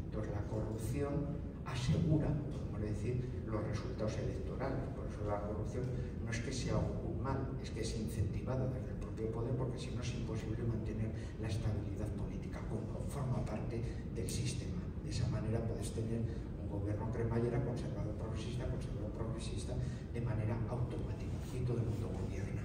Entonces la corrupción asegura, podemos decir, los resultados electorales. Por eso la corrupción no es que sea un mal, es que es incentivada desde el propio poder, porque si no es imposible mantener la estabilidad política, como forma parte del sistema. De esa manera puedes tener un gobierno cremallera, conservador progresista, de manera automática, y todo el mundo gobierna.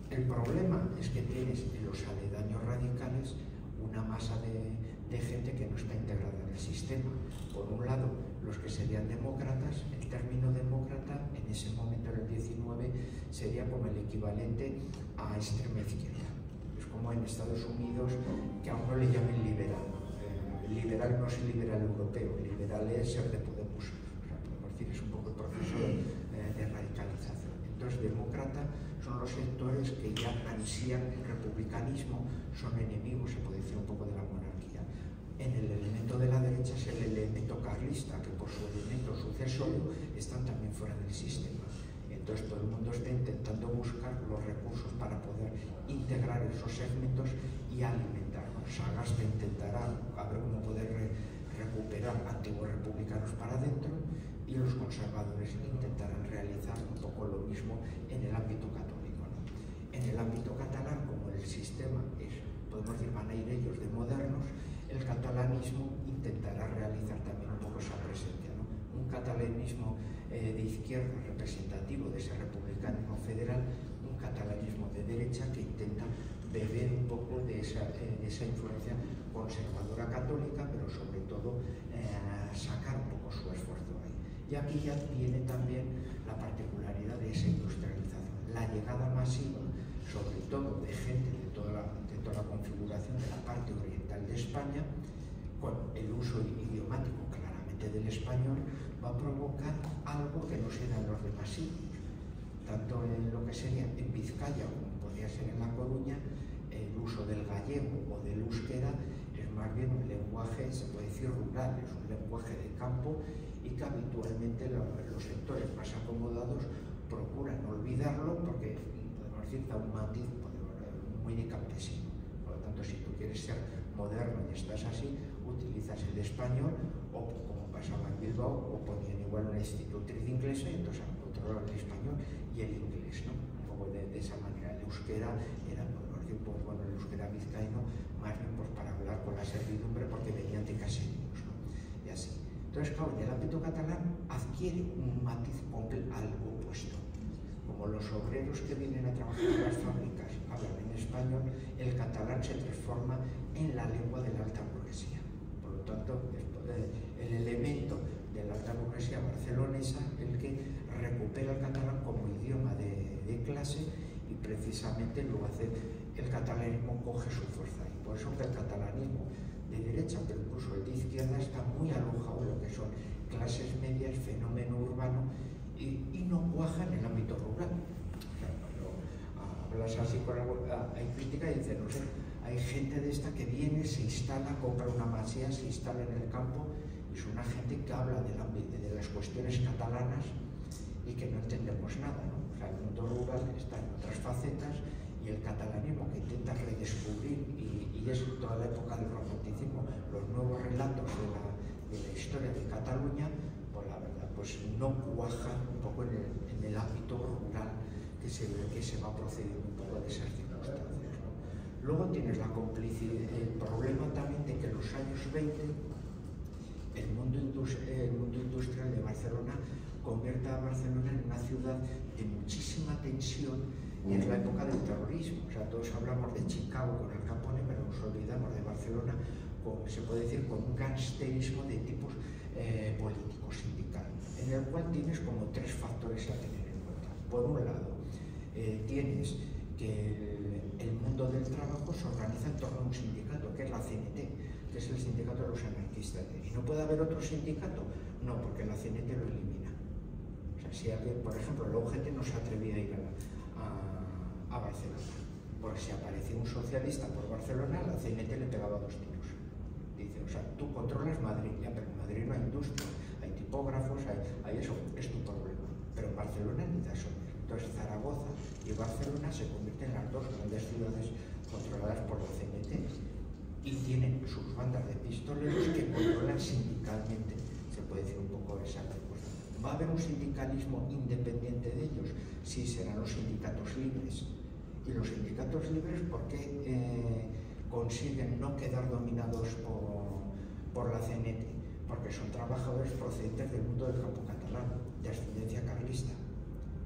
El problema es que tienes en los aledaños radicales una masa de gente que no está integrada en el sistema. Por un lado, los que serían demócratas. El término demócrata en ese momento, en el 19, sería como el equivalente a extrema izquierda. Es como en Estados Unidos, que a uno le llamen liberal. Liberal no es el liberal europeo, el liberal es el de Podemos. O sea, podemos decir, es un poco el proceso de radicalización. Entonces, demócrata son los sectores que ya ansían el republicanismo, son enemigos, se puede decir, un poco de la monarquía. En el elemento de la derecha es el elemento carlista, que por su elemento sucesorio están también fuera del sistema. Entonces todo el mundo está intentando buscar los recursos para poder integrar esos segmentos y alimentarlos. Sagasta intentará a ver cómo poder recuperar antiguos republicanos para adentro, y los conservadores intentarán realizar un poco lo mismo en el ámbito católico, ¿no? En el ámbito catalán, como el sistema es, podemos decir, van a ir ellos de modernos, el catalanismo intentará realizar también un poco esa presencia, ¿no? Un catalanismo de izquierda representativo de ese republicanismo federal, un catalanismo de derecha que intenta beber un poco de esa influencia conservadora católica, pero sobre todo sacar un poco su esfuerzo ahí. Y aquí ya viene también la particularidad de esa industrialización, la llegada masiva, sobre todo de gente de toda la configuración de la parte oriental de España, con el uso idiomático claramente del español, va a provocar algo que no se da en los demás sitios. Tanto en lo que sería en Vizcaya como podría ser en La Coruña, el uso del gallego o del euskera es más bien un lenguaje, se puede decir, rural, es un lenguaje de campo y que habitualmente los sectores más acomodados procuran olvidarlo porque, podemos decir, da un matiz muy de campesino. Por lo tanto, si tú quieres ser moderno y estás así, utilizas el español o, como pasaba en Bilbao, o ponían igual una institutriz inglesa y entonces controlaban el español y el inglés, ¿no? Un poco de esa manera. El euskera era, podemos decir, pues, bueno, el euskera vizcaíno, más bien pues, para hablar con la servidumbre porque venían de caseríos, ¿no? Y así. Entonces, claro, en el ámbito catalán adquiere un matiz algo opuesto. Como los obreros que vienen a trabajar en las fábricas hablan en español, el catalán se transforma en la lengua de la alta burguesía. Por lo tanto, el elemento de la alta burguesía barcelonesa el que recupera el catalán como idioma de clase y precisamente lo hace, el catalanismo coge su fuerza. Y por eso que el catalanismo de derecha, pero incluso el de izquierda, está muy alojado en lo que son clases medias, fenómeno urbano, y no cuaja en el ámbito rural. O sea, cuando hablas así con hay crítica y dicen, no sé, hay gente de esta que viene, se instala, compra una masía, se instala en el campo, y es una gente que habla del ámbito, de las cuestiones catalanas y que no entendemos nada, ¿no? O sea, el mundo rural está en otras facetas y el catalanismo que intenta redescubrir, y es toda la época del romanticismo, los nuevos relatos de la historia de Cataluña, pues la verdad, pues no cuajan un poco en el ámbito rural que se va procediendo un poco de esas circunstancias, ¿no? Luego tienes la complicidad, el problema también de que en los años 20 el mundo industrial de Barcelona convierte a Barcelona en una ciudad de muchísima tensión, y es la época del terrorismo. O sea, todos hablamos de Chicago con Al Capone, pero nos olvidamos de Barcelona, se puede decir, con un gangsterismo de tipos políticos, sindical, en el cual tienes como tres factores a tener en cuenta. Por un lado, tienes que el mundo del trabajo se organiza en torno a un sindicato, que es la CNT, que es el sindicato de los anarquistas. ¿Y no puede haber otro sindicato? No, porque la CNT lo elimina. O sea, si alguien, por ejemplo, la UGT no se atrevía a ir a Barcelona, porque si aparecía un socialista por Barcelona, la CNT le pegaba 2 tiros. Dice, o sea, tú controlas Madrid, ya, pero en Madrid no hay industria, hay tipógrafos, hay eso, es tu problema. Pero en Barcelona ni da sombra. Entonces Zaragoza y Barcelona se convierten en las dos grandes ciudades controladas por la CNT y tienen sus bandas de pistoleros que controlan sindicalmente, se puede decir un poco esa cosa. ¿Va a haber un sindicalismo independiente de ellos? Sí, serán los sindicatos libres. Y los sindicatos libres, ¿por qué consiguen no quedar dominados por la CNT? Porque son trabajadores procedentes del mundo del campo catalán, de ascendencia carlista.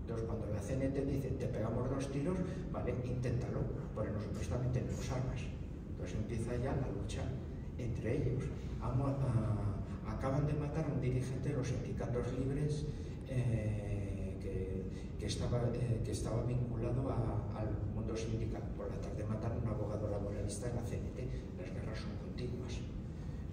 Entonces, cuando la CNT dice, te pegamos 2 tiros, vale, inténtalo, porque nosotros también tenemos armas. Entonces empieza ya la lucha entre ellos. Acaban de matar a un dirigente de los sindicatos libres que estaba vinculado al mundo sindical. Por la tarde mataron a un abogado laboralista en la CNT. Las guerras son continuas.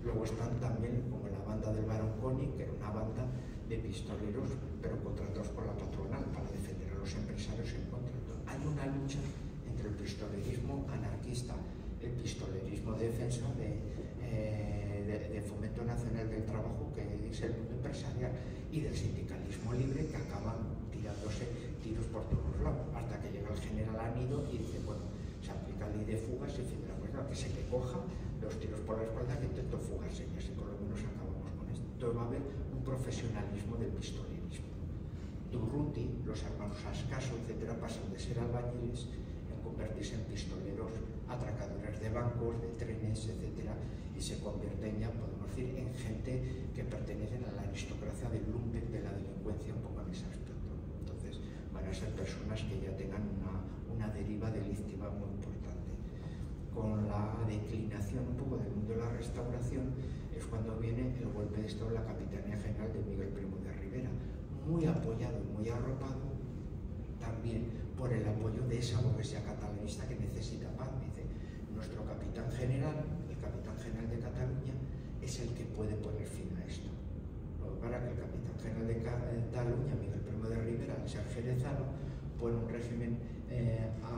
Luego están también como la banda del Barón Coni, que era una banda de pistoleros, pero contratados por la patronal para defender a los empresarios en contra. Entonces, hay una lucha entre el pistolerismo anarquista, el pistolerismo de defensa de Fomento Nacional del Trabajo, que es el mundo empresarial, y del sindicalismo libre, que acaban tirándose tiros por todos lados, hasta que llega el general Anido y dice, bueno, se aplica la ley de fugas y dice, bueno, que se le coja los tiros por la espalda, que intentó fugarse, y así por lo menos acabamos con esto. Entonces va a haber un profesionalismo del pistolerismo. Durruti, los hermanos Ascaso, etcétera, pasan de ser albañiles en convertirse en pistoleros, atracadores de bancos, de trenes, etcétera, y se convierten ya, podemos decir, en gente que pertenecen a la aristocracia del lumpen, de la delincuencia, un poco en ese aspecto. Entonces van a ser personas que ya tengan una deriva delictiva muy importante. con la declinación un poco del mundo de la restauración es cuando viene el golpe de Estado de la Capitanía General de Miguel Primo de Rivera, muy apoyado y muy arropado también por el apoyo de esa burguesía catalanista que necesita paz. Dice, nuestro capitán general, el capitán general de Cataluña, es el que puede poner fin a esto. Lo que pasa es que el capitán general de Cataluña, Miguel Primo de Rivera, al ser jerezano, pone un régimen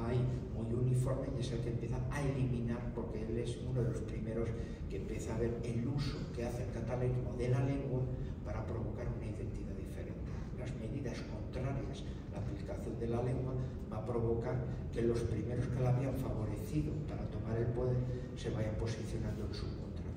ahí muy uniforme y es el que empieza a eliminar, porque él es uno de los primeros que empieza a ver el uso que hace el catalanismo de la lengua para provocar una identidad diferente. Las medidas contrarias a la aplicación de la lengua va a provocar que los primeros que la habían favorecido para tomar el poder se vayan posicionando en su contra.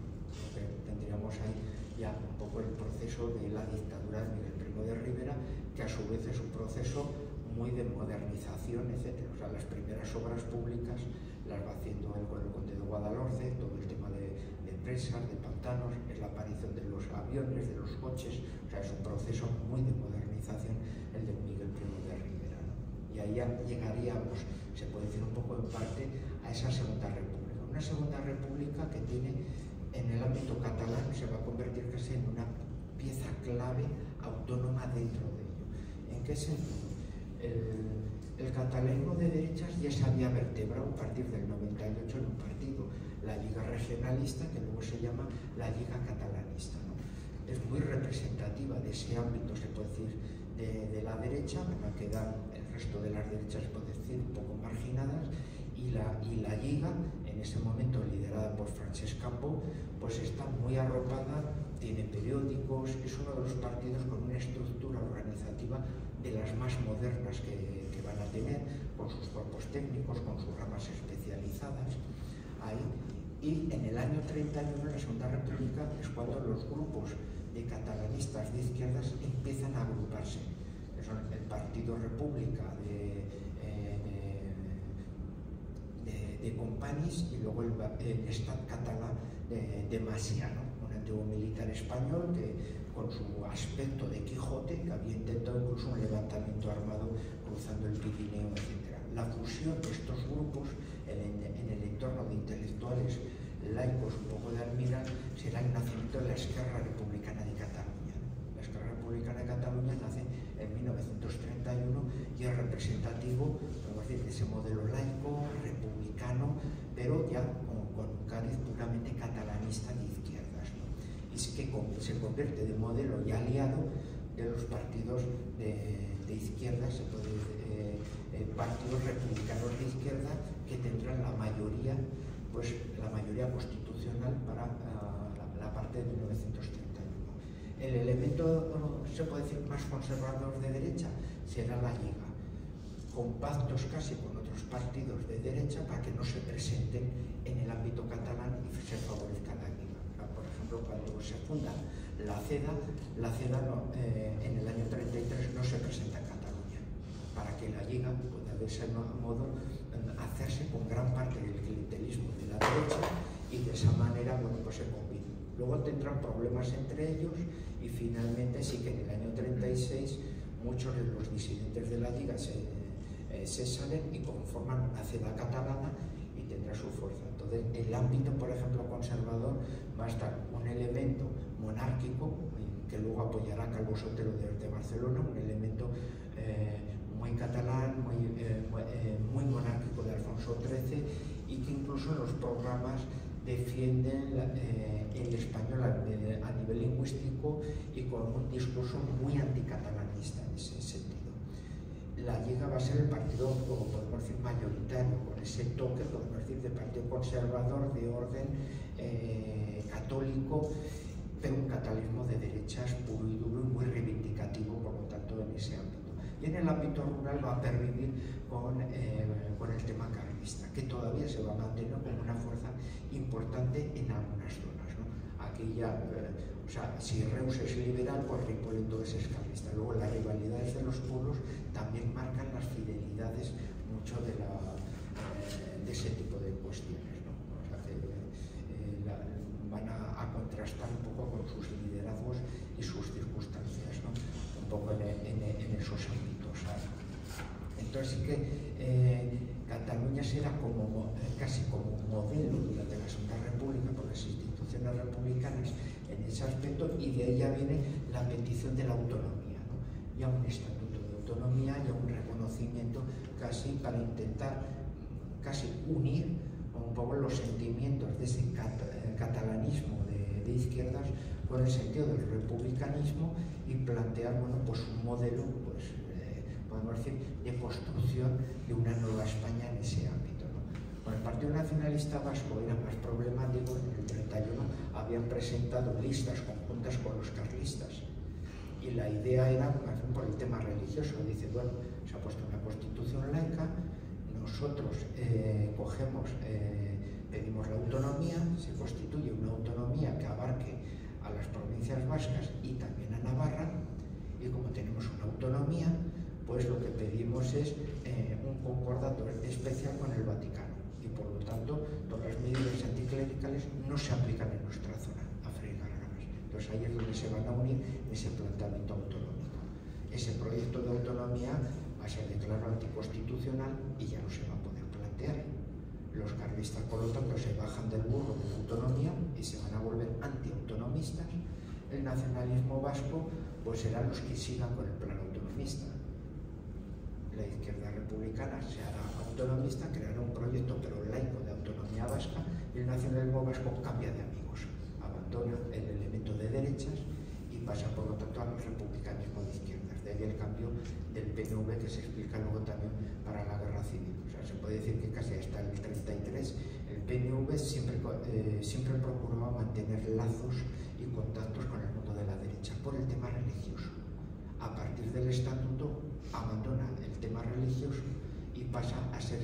Tendríamos ahí ya un poco el proceso de la dictadura de Miguel Primo de Rivera, que a su vez es un proceso muy de modernización, etc. O sea, las primeras obras públicas las va haciendo el conde de Guadalhorce, todo el tema de presas, de pantanos, es la aparición de los aviones, de los coches, o sea, es un proceso muy de modernización el de Miguel Primo de Rivera, ¿no? Y ahí ya llegaríamos, se puede decir un poco en parte, a esa Segunda República. Una Segunda República que tiene, en el ámbito catalán, se va a convertir casi en una pieza clave autónoma dentro de ello. ¿En qué sentido? El catalanismo de derechas ya se había vertebrado a partir del 98 en un partido, la Lliga Regionalista, que luego se llama la Lliga Catalanista, ¿no? Es muy representativa de ese ámbito, se puede decir, de la derecha, bueno, quedan el resto de las derechas, se puede decir, un poco marginadas, y la Lliga, en ese momento liderada por Francesc Cambó, pues está muy arropada, tiene periódicos, es uno de los partidos con una estructura organizativa de las más modernas que van a tener, con sus cuerpos técnicos, con sus ramas especializadas. Ahí. Y en el año 31, en la Segunda República, es cuando los grupos de catalanistas de izquierdas empiezan a agruparse. Son el Partido República de Companys y luego el Estat Català de Macià, ¿no? Un antiguo militar español que, con su aspecto de Quijote, que había intentado incluso un levantamiento armado cruzando el Pirineo, etc. La fusión de estos grupos en el entorno de intelectuales laicos un poco de almira será el nacimiento de la Esquerra Republicana de Cataluña. La Esquerra Republicana de Cataluña nace en 1931 y es representativo, podemos decir, de ese modelo laico, republicano, pero ya con un cariz puramente catalanista de izquierdas, ¿no? Y es que se convierte de modelo y aliado de los partidos de izquierdas, se puede decir, partidos republicanos de izquierda que tendrán la mayoría, pues la mayoría constitucional para la parte de 1931. El elemento, se puede decir, más conservador de derecha será la Lliga, con pactos casi con otros partidos de derecha para que no se presenten en el ámbito catalán y se favorezca la Lliga. Por ejemplo, cuando se funda la CEDA no, en el año 33 no se presenta en Cataluña, para que la Lliga pueda de ese modo hacerse con gran parte del clientelismo de la derecha y de esa manera, bueno, pues se combina. Luego tendrán problemas entre ellos y finalmente sí que en el año 36 muchos de los disidentes de la Lliga se salen y conforman una CEDA catalana y tendrá su fuerza. Entonces, el ámbito, por ejemplo, conservador va a estar un elemento monárquico, que luego apoyará a Calvo Sotelo de Barcelona, un elemento muy catalán, muy monárquico de Alfonso XIII, y que incluso en los programas defienden el español a nivel lingüístico y con un discurso muy anticatalanista en ese sentido. La Lliga va a ser el partido, como podemos decir, mayoritario, con ese toque, podemos decir, de partido conservador, de orden católico, pero un catalanismo de derechas puro y duro y muy reivindicativo, por lo tanto, en ese ámbito. Y en el ámbito rural va a pervivir con el tema carlista, que todavía se va a mantener como una fuerza importante en algunas zonas, ¿no? Aquí ya, o sea, si Reus es liberal, pues Ripoll entonces es carlista. Luego las rivalidades de los pueblos también marcan las fidelidades mucho de ese tipo de cuestiones, ¿no? O sea, que van a contrastar un poco con sus liderazgos y sus circunstancias, ¿no? Un poco en esos ámbitos, ¿sabes? Entonces sí que Cataluña será como, casi como un modelo durante la Segunda República por las instituciones republicanas en ese aspecto, y de ella viene la petición de la autonomía, ¿no? Ya un estatuto de autonomía, ya un reconocimiento casi para intentar casi unir un poco los sentimientos de ese catalanismo de izquierdas con el sentido del republicanismo y plantear, bueno, pues un modelo, pues, podemos decir, de construcción de una nueva España en ese ámbito, ¿no? Con el Partido Nacionalista Vasco era más problemático. En el 31 habían presentado listas conjuntas con los carlistas y la idea era, más bien por el tema religioso, dice, bueno, se ha puesto una constitución laica, nosotros pedimos la autonomía, se constituye una autonomía que abarque a las provincias vascas y también a Navarra, y como tenemos una autonomía, pues lo que pedimos es un concordato especial con el Vaticano, y por lo tanto todas las medidas anticlericales no se aplican en nuestra zona, a Fray Gargamas. Entonces ahí es donde se van a unir ese planteamiento autonómico. Ese proyecto de autonomía va a ser declarado anticonstitucional y ya no se va a poder plantear. Los carlistas, por lo tanto, se bajan del burro de la autonomía y se van a volver antiautonomistas. El nacionalismo vasco, pues serán los que sigan con el plan autonomista. La izquierda republicana se hará autonomista, creará un proyecto pero laico de autonomía vasca, y el nacionalismo vasco cambia de amigos, abandona el elemento de derechas y pasa por lo tanto al republicanismo de izquierdas. De ahí el cambio del PNV que se explica luego también para la guerra civil. O sea, se puede decir que casi hasta el 33 el PNV siempre procuraba mantener lazos y contactos con el mundo de la derecha por el tema religioso. A partir del estatuto abandona el tema religioso y pasa a ser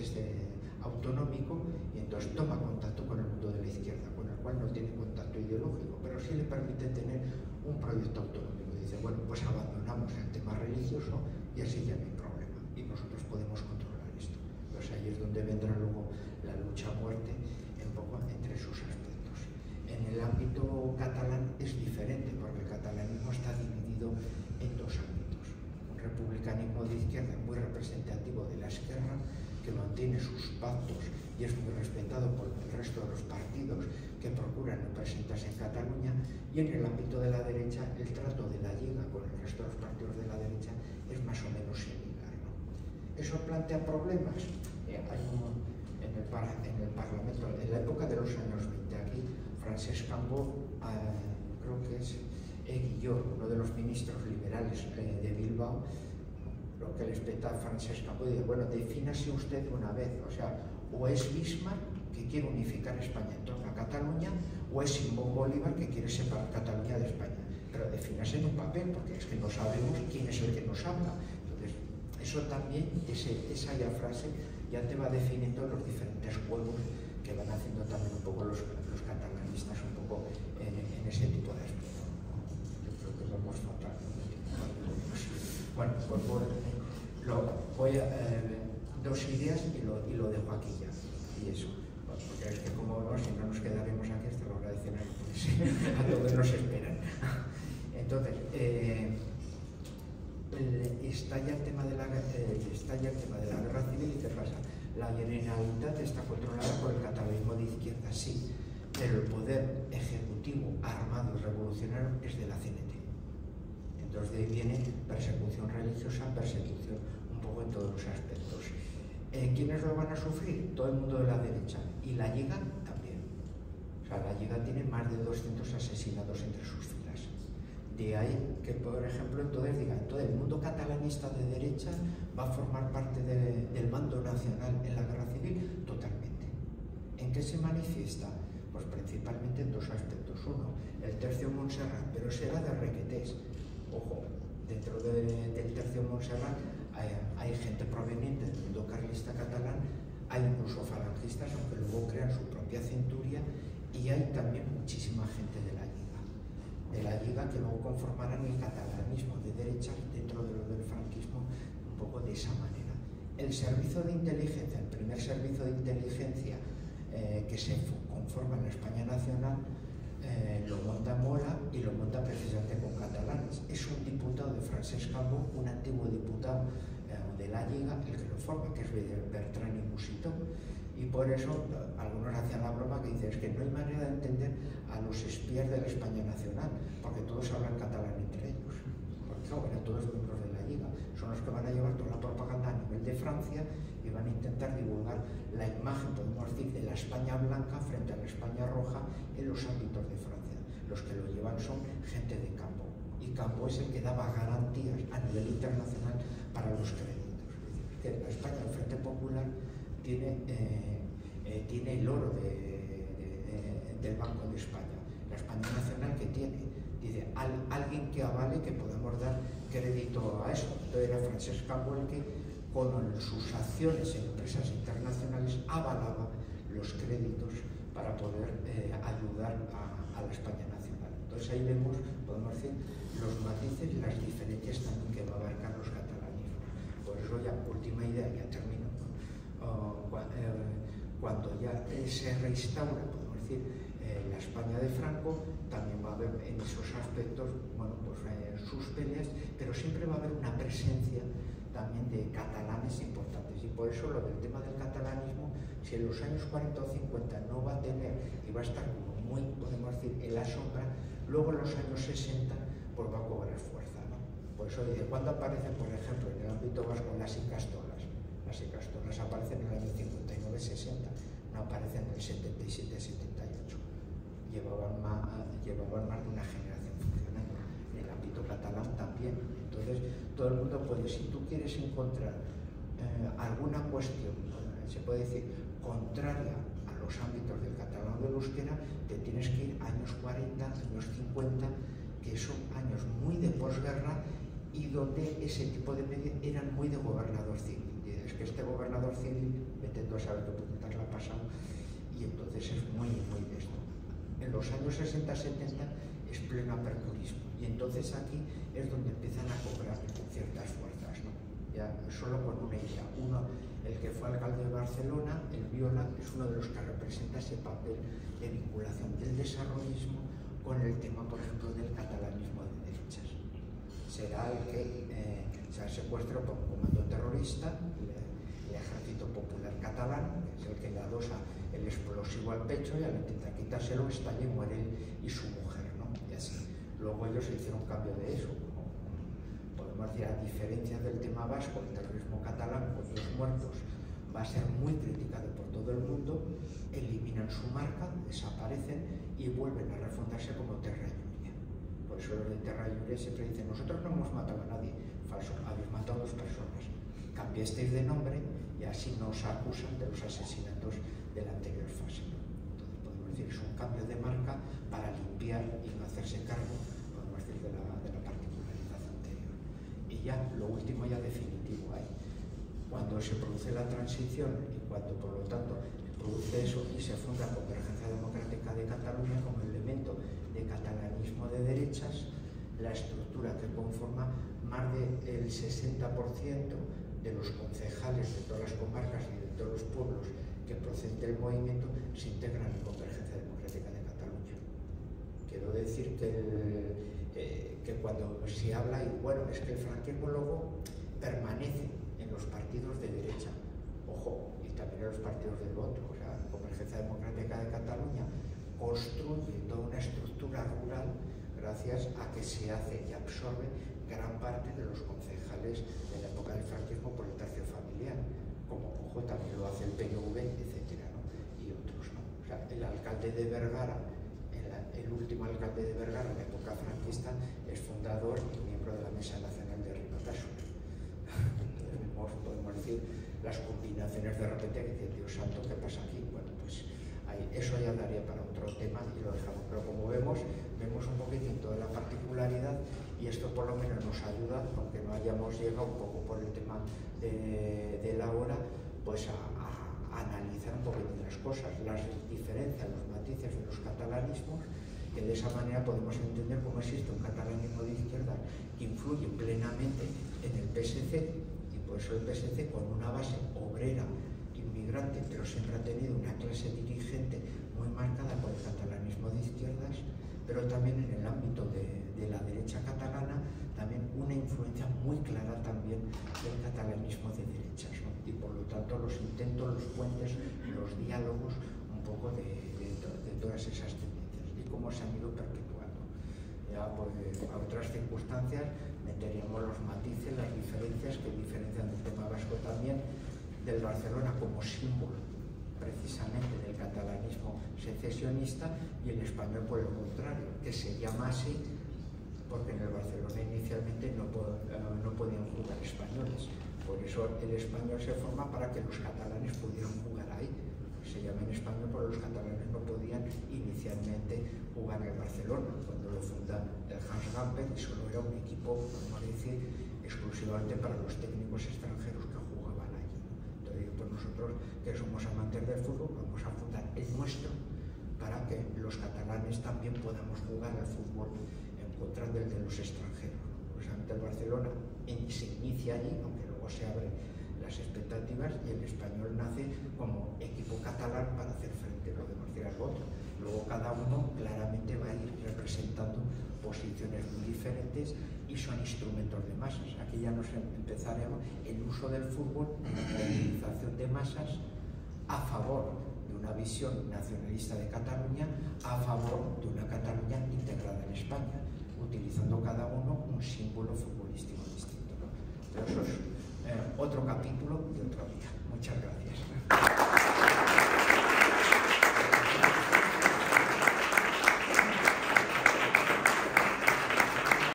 autonómico, y entonces toma contacto con el mundo de la izquierda, con el cual no tiene contacto ideológico, pero sí le permite tener un proyecto autonómico. Dice, bueno, pues abandonamos el tema religioso y así ya no hay problema y nosotros podemos controlar esto. Entonces ahí es donde vendrá luego la lucha a muerte un poco entre sus aspectos. En el ámbito catalán es diferente, porque el catalanismo está dividido en dos ámbitos: un republicanismo de izquierda muy representativo de la Esquerra, que mantiene sus pactos y es muy respetado por el resto de los partidos que procuran no presentarse en Cataluña, y en el ámbito de la derecha el trato de la Lliga con el resto de los partidos de la derecha es más o menos similar, ¿no? ¿Eso plantea problemas? En el Parlamento, en la época de los años 20, aquí Francesc Cambó, creo que es Guillor, uno de los ministros liberales de Bilbao, lo que le espeta a Francesc Cambó, dice, bueno, defínase usted una vez, o sea, o es Bismarck, que quiere unificar España en torno a Cataluña, o es Simón Bolívar, que quiere separar Cataluña de España. Pero defínase en un papel, porque es que no sabemos quién es el que nos habla. Entonces, eso también, esa ya frase, ya te va definiendo los diferentes juegos que van haciendo también un poco los catalanistas, un poco en ese tipo de aspectos. Yo creo que vamos fatal. Bueno, pues voy a dos ideas y lo dejo aquí ya. Y eso, bueno, porque es que como no, si no nos quedaremos aquí, esto lo agradecerán, pues, a todos nos esperan. Entonces, estalla el tema de la guerra civil, y ¿qué pasa? La Generalitat está controlada por el catalanismo de izquierda, sí, pero el poder ejecutivo, armado y revolucionario es de la CNT. Entonces de ahí viene persecución religiosa, persecución un poco en todos los aspectos. ¿Quiénes lo van a sufrir? Todo el mundo de la derecha, y la Lliga también. O sea, la Lliga tiene más de 200 asesinados entre sus filas. De ahí que, por ejemplo, entonces digan, todo el mundo catalanista de derecha va a formar parte del mando nacional en la guerra civil. Totalmente. ¿En qué se manifiesta? Pues principalmente en dos aspectos. Uno, el tercio Montserrat, pero será de requetés. Ojo, dentro del tercio Montserrat hay gente proveniente del mundo carlista catalán, hay incluso falangistas, aunque luego crean su propia centuria, y hay también muchísima gente de la Lliga que luego conformarán el catalanismo de derechas dentro de lo del franquismo, un poco de esa manera. El servicio de inteligencia, el primer servicio de inteligencia que se conforma en la España nacional, lo monta Mola, y lo monta precisamente con catalanes. Es un diputado de Francesc Cambó, un antiguo diputado de la Lliga, el que lo forma, que es Bertran y Musitó. Y por eso algunos hacían la broma que dicen, es que no hay manera de entender a los espías de la España nacional, porque todos hablan catalán entre ellos. Porque bueno, todos miembros de la Lliga son los que van a llevar toda la propaganda a nivel de Francia y van a intentar divulgar la imagen, podemos decir, de la España blanca frente a la España roja en los ámbitos de Francia. Los que lo llevan son gente de campo, y campo es el que daba garantías a nivel internacional para los créditos. Es decir, que la España, el Frente Popular, tiene el oro del Banco de España. La España Nacional, que tiene, dice, alguien que avale que podamos dar crédito a eso. Entonces era Francesc Cambó el que, con sus acciones en empresas internacionales, avalaba los créditos para poder ayudar a la España Nacional. Entonces ahí vemos, podemos decir, los matices y las diferencias también que va a abarcar los catalanismos. Por eso ya, última idea, ya termino. Cuando ya se reinstaura, podemos decir, la España de Franco, también va a haber en esos aspectos, bueno, pues sus peleas, pero siempre va a haber una presencia también de catalanes importantes. Y por eso lo del tema del catalanismo, si en los años 40 o 50 no va a tener, y va a estar como muy, podemos decir, en la sombra, luego en los años 60 pues va a cobrar fuerza, ¿no? Por eso, ¿desde cuándo aparecen, por ejemplo, en el ámbito vasco las icastolas? Las icastolas aparecen en el año 59-60, no aparecen en el 77-78. Llevaban más de una generación funcionando. En el ámbito catalán también. Entonces, todo el mundo puede, si tú quieres encontrar alguna cuestión, se puede decir, contraria a los ámbitos del catalán o del euskera, te tienes que ir a años 40, años 50, que son años muy de posguerra y donde ese tipo de medios eran muy de gobernador civil. Es que este gobernador civil, vete tú a saber qué putas le ha pasado, y entonces es muy de esto. En los años 60-70 es pleno aperturismo, y entonces aquí es donde empiezan a cobrar ciertas fuerzas, ¿no? Ya solo con una idea. Uno, el que fue alcalde de Barcelona, el Viola, es uno de los que representa ese papel de vinculación del desarrollismo con el tema, por ejemplo, del catalanismo de derechas. Será el que se secuestra por un comando terrorista, el Ejército Popular Catalán, que es el que le adosa el explosivo al pecho, y al intentar quitárselo estalla y muere él y su mujer, ¿no? Y así. Luego ellos hicieron un cambio de eso. Podemos decir, a diferencia del tema vasco, el terrorismo catalán, con los muertos, va a ser muy criticado por todo el mundo, eliminan su marca, desaparecen y vuelven a refundarse como Terra Llúria. Por eso los de Terra Llúria siempre dicen, nosotros no hemos matado a nadie, falso, habéis matado a 2 personas, cambiasteis de nombre y así nos acusan de los asesinatos de la anterior fase. Entonces podemos decir, es un cambio de marca para limpiar y no hacerse cargo, podemos decir, de la particularidad anterior. Y ya, lo último ya definitivo hay. Cuando se produce la transición y cuando, por lo tanto, se produce eso y se funda Convergencia Democrática de Cataluña como elemento de catalanismo de derechas, la estructura que conforma más del 60% de los concejales de todas las comarcas y de todos los pueblos que proceden del movimiento se integran en Convergencia Democrática de Cataluña. Quiero decir que cuando se habla, y bueno, es que el franquismo luego permanece en los partidos de derecha, ojo, y también en los partidos del otro. O sea, Convergencia Democrática de Cataluña construye toda una estructura rural gracias a que se hace y absorbe gran parte de los concejales de la época del franquismo por el tercio familiar, como, ojo, también lo hace el PNV, etcétera, ¿no? Y otros, ¿no? O sea, el alcalde de Vergara, el último alcalde de Vergara en la época franquista, es fundador y miembro de la Mesa Nacional de Ribatasuna. Podemos decir las combinaciones de repente que dice, Dios santo, ¿qué pasa aquí? Bueno, pues eso ya daría para otro tema y lo dejamos. Pero como vemos un poquitín toda la particularidad, y esto por lo menos nos ayuda, aunque no hayamos llegado un poco por el tema de la hora, pues a analizar un poquitín las cosas, las diferencias, los matices de los catalanismos, que de esa manera podemos entender cómo existe un catalanismo de izquierda que influye plenamente en el PSC. Por eso el PSC, con una base obrera, inmigrante, pero siempre ha tenido una clase dirigente muy marcada por el catalanismo de izquierdas, pero también en el ámbito de la derecha catalana, también una influencia muy clara también del catalanismo de derechas, ¿no? Y por lo tanto los intentos, los puentes, los diálogos un poco de todas esas tendencias y cómo se han ido perpetuando. Ya pues, a otras circunstancias meteríamos los matices, las diferencias que diferencian del tema vasco también del Barcelona como símbolo precisamente del catalanismo secesionista y el español por el contrario, que se llama así porque en el Barcelona inicialmente no podían jugar españoles. Por eso el español se forma para que los catalanes pudieran jugar ahí. Se llama en español porque los catalanes no podían inicialmente jugar en el Barcelona. Cuando lo funda el Hans Gamper, y solo era un equipo, podemos decir, exclusivamente para los técnicos extranjeros que jugaban allí. Entonces, pues nosotros, que somos amantes del fútbol, vamos a fundar el nuestro para que los catalanes también podamos jugar al fútbol en contra del de los extranjeros. Precisamente el Barcelona se inicia allí, aunque luego se abren las expectativas, y el español nace como equipo catalán para hacer frente a lo de Marcial al otro. Luego cada uno claramente va a ir representando posiciones muy diferentes y son instrumentos de masas. Aquí ya nos empezaremos el uso del fútbol, la utilización de masas a favor de una visión nacionalista de Cataluña, a favor de una Cataluña integrada en España, utilizando cada uno un símbolo futbolístico distinto, ¿no? Pero eso es otro capítulo de otro día. Muchas gracias.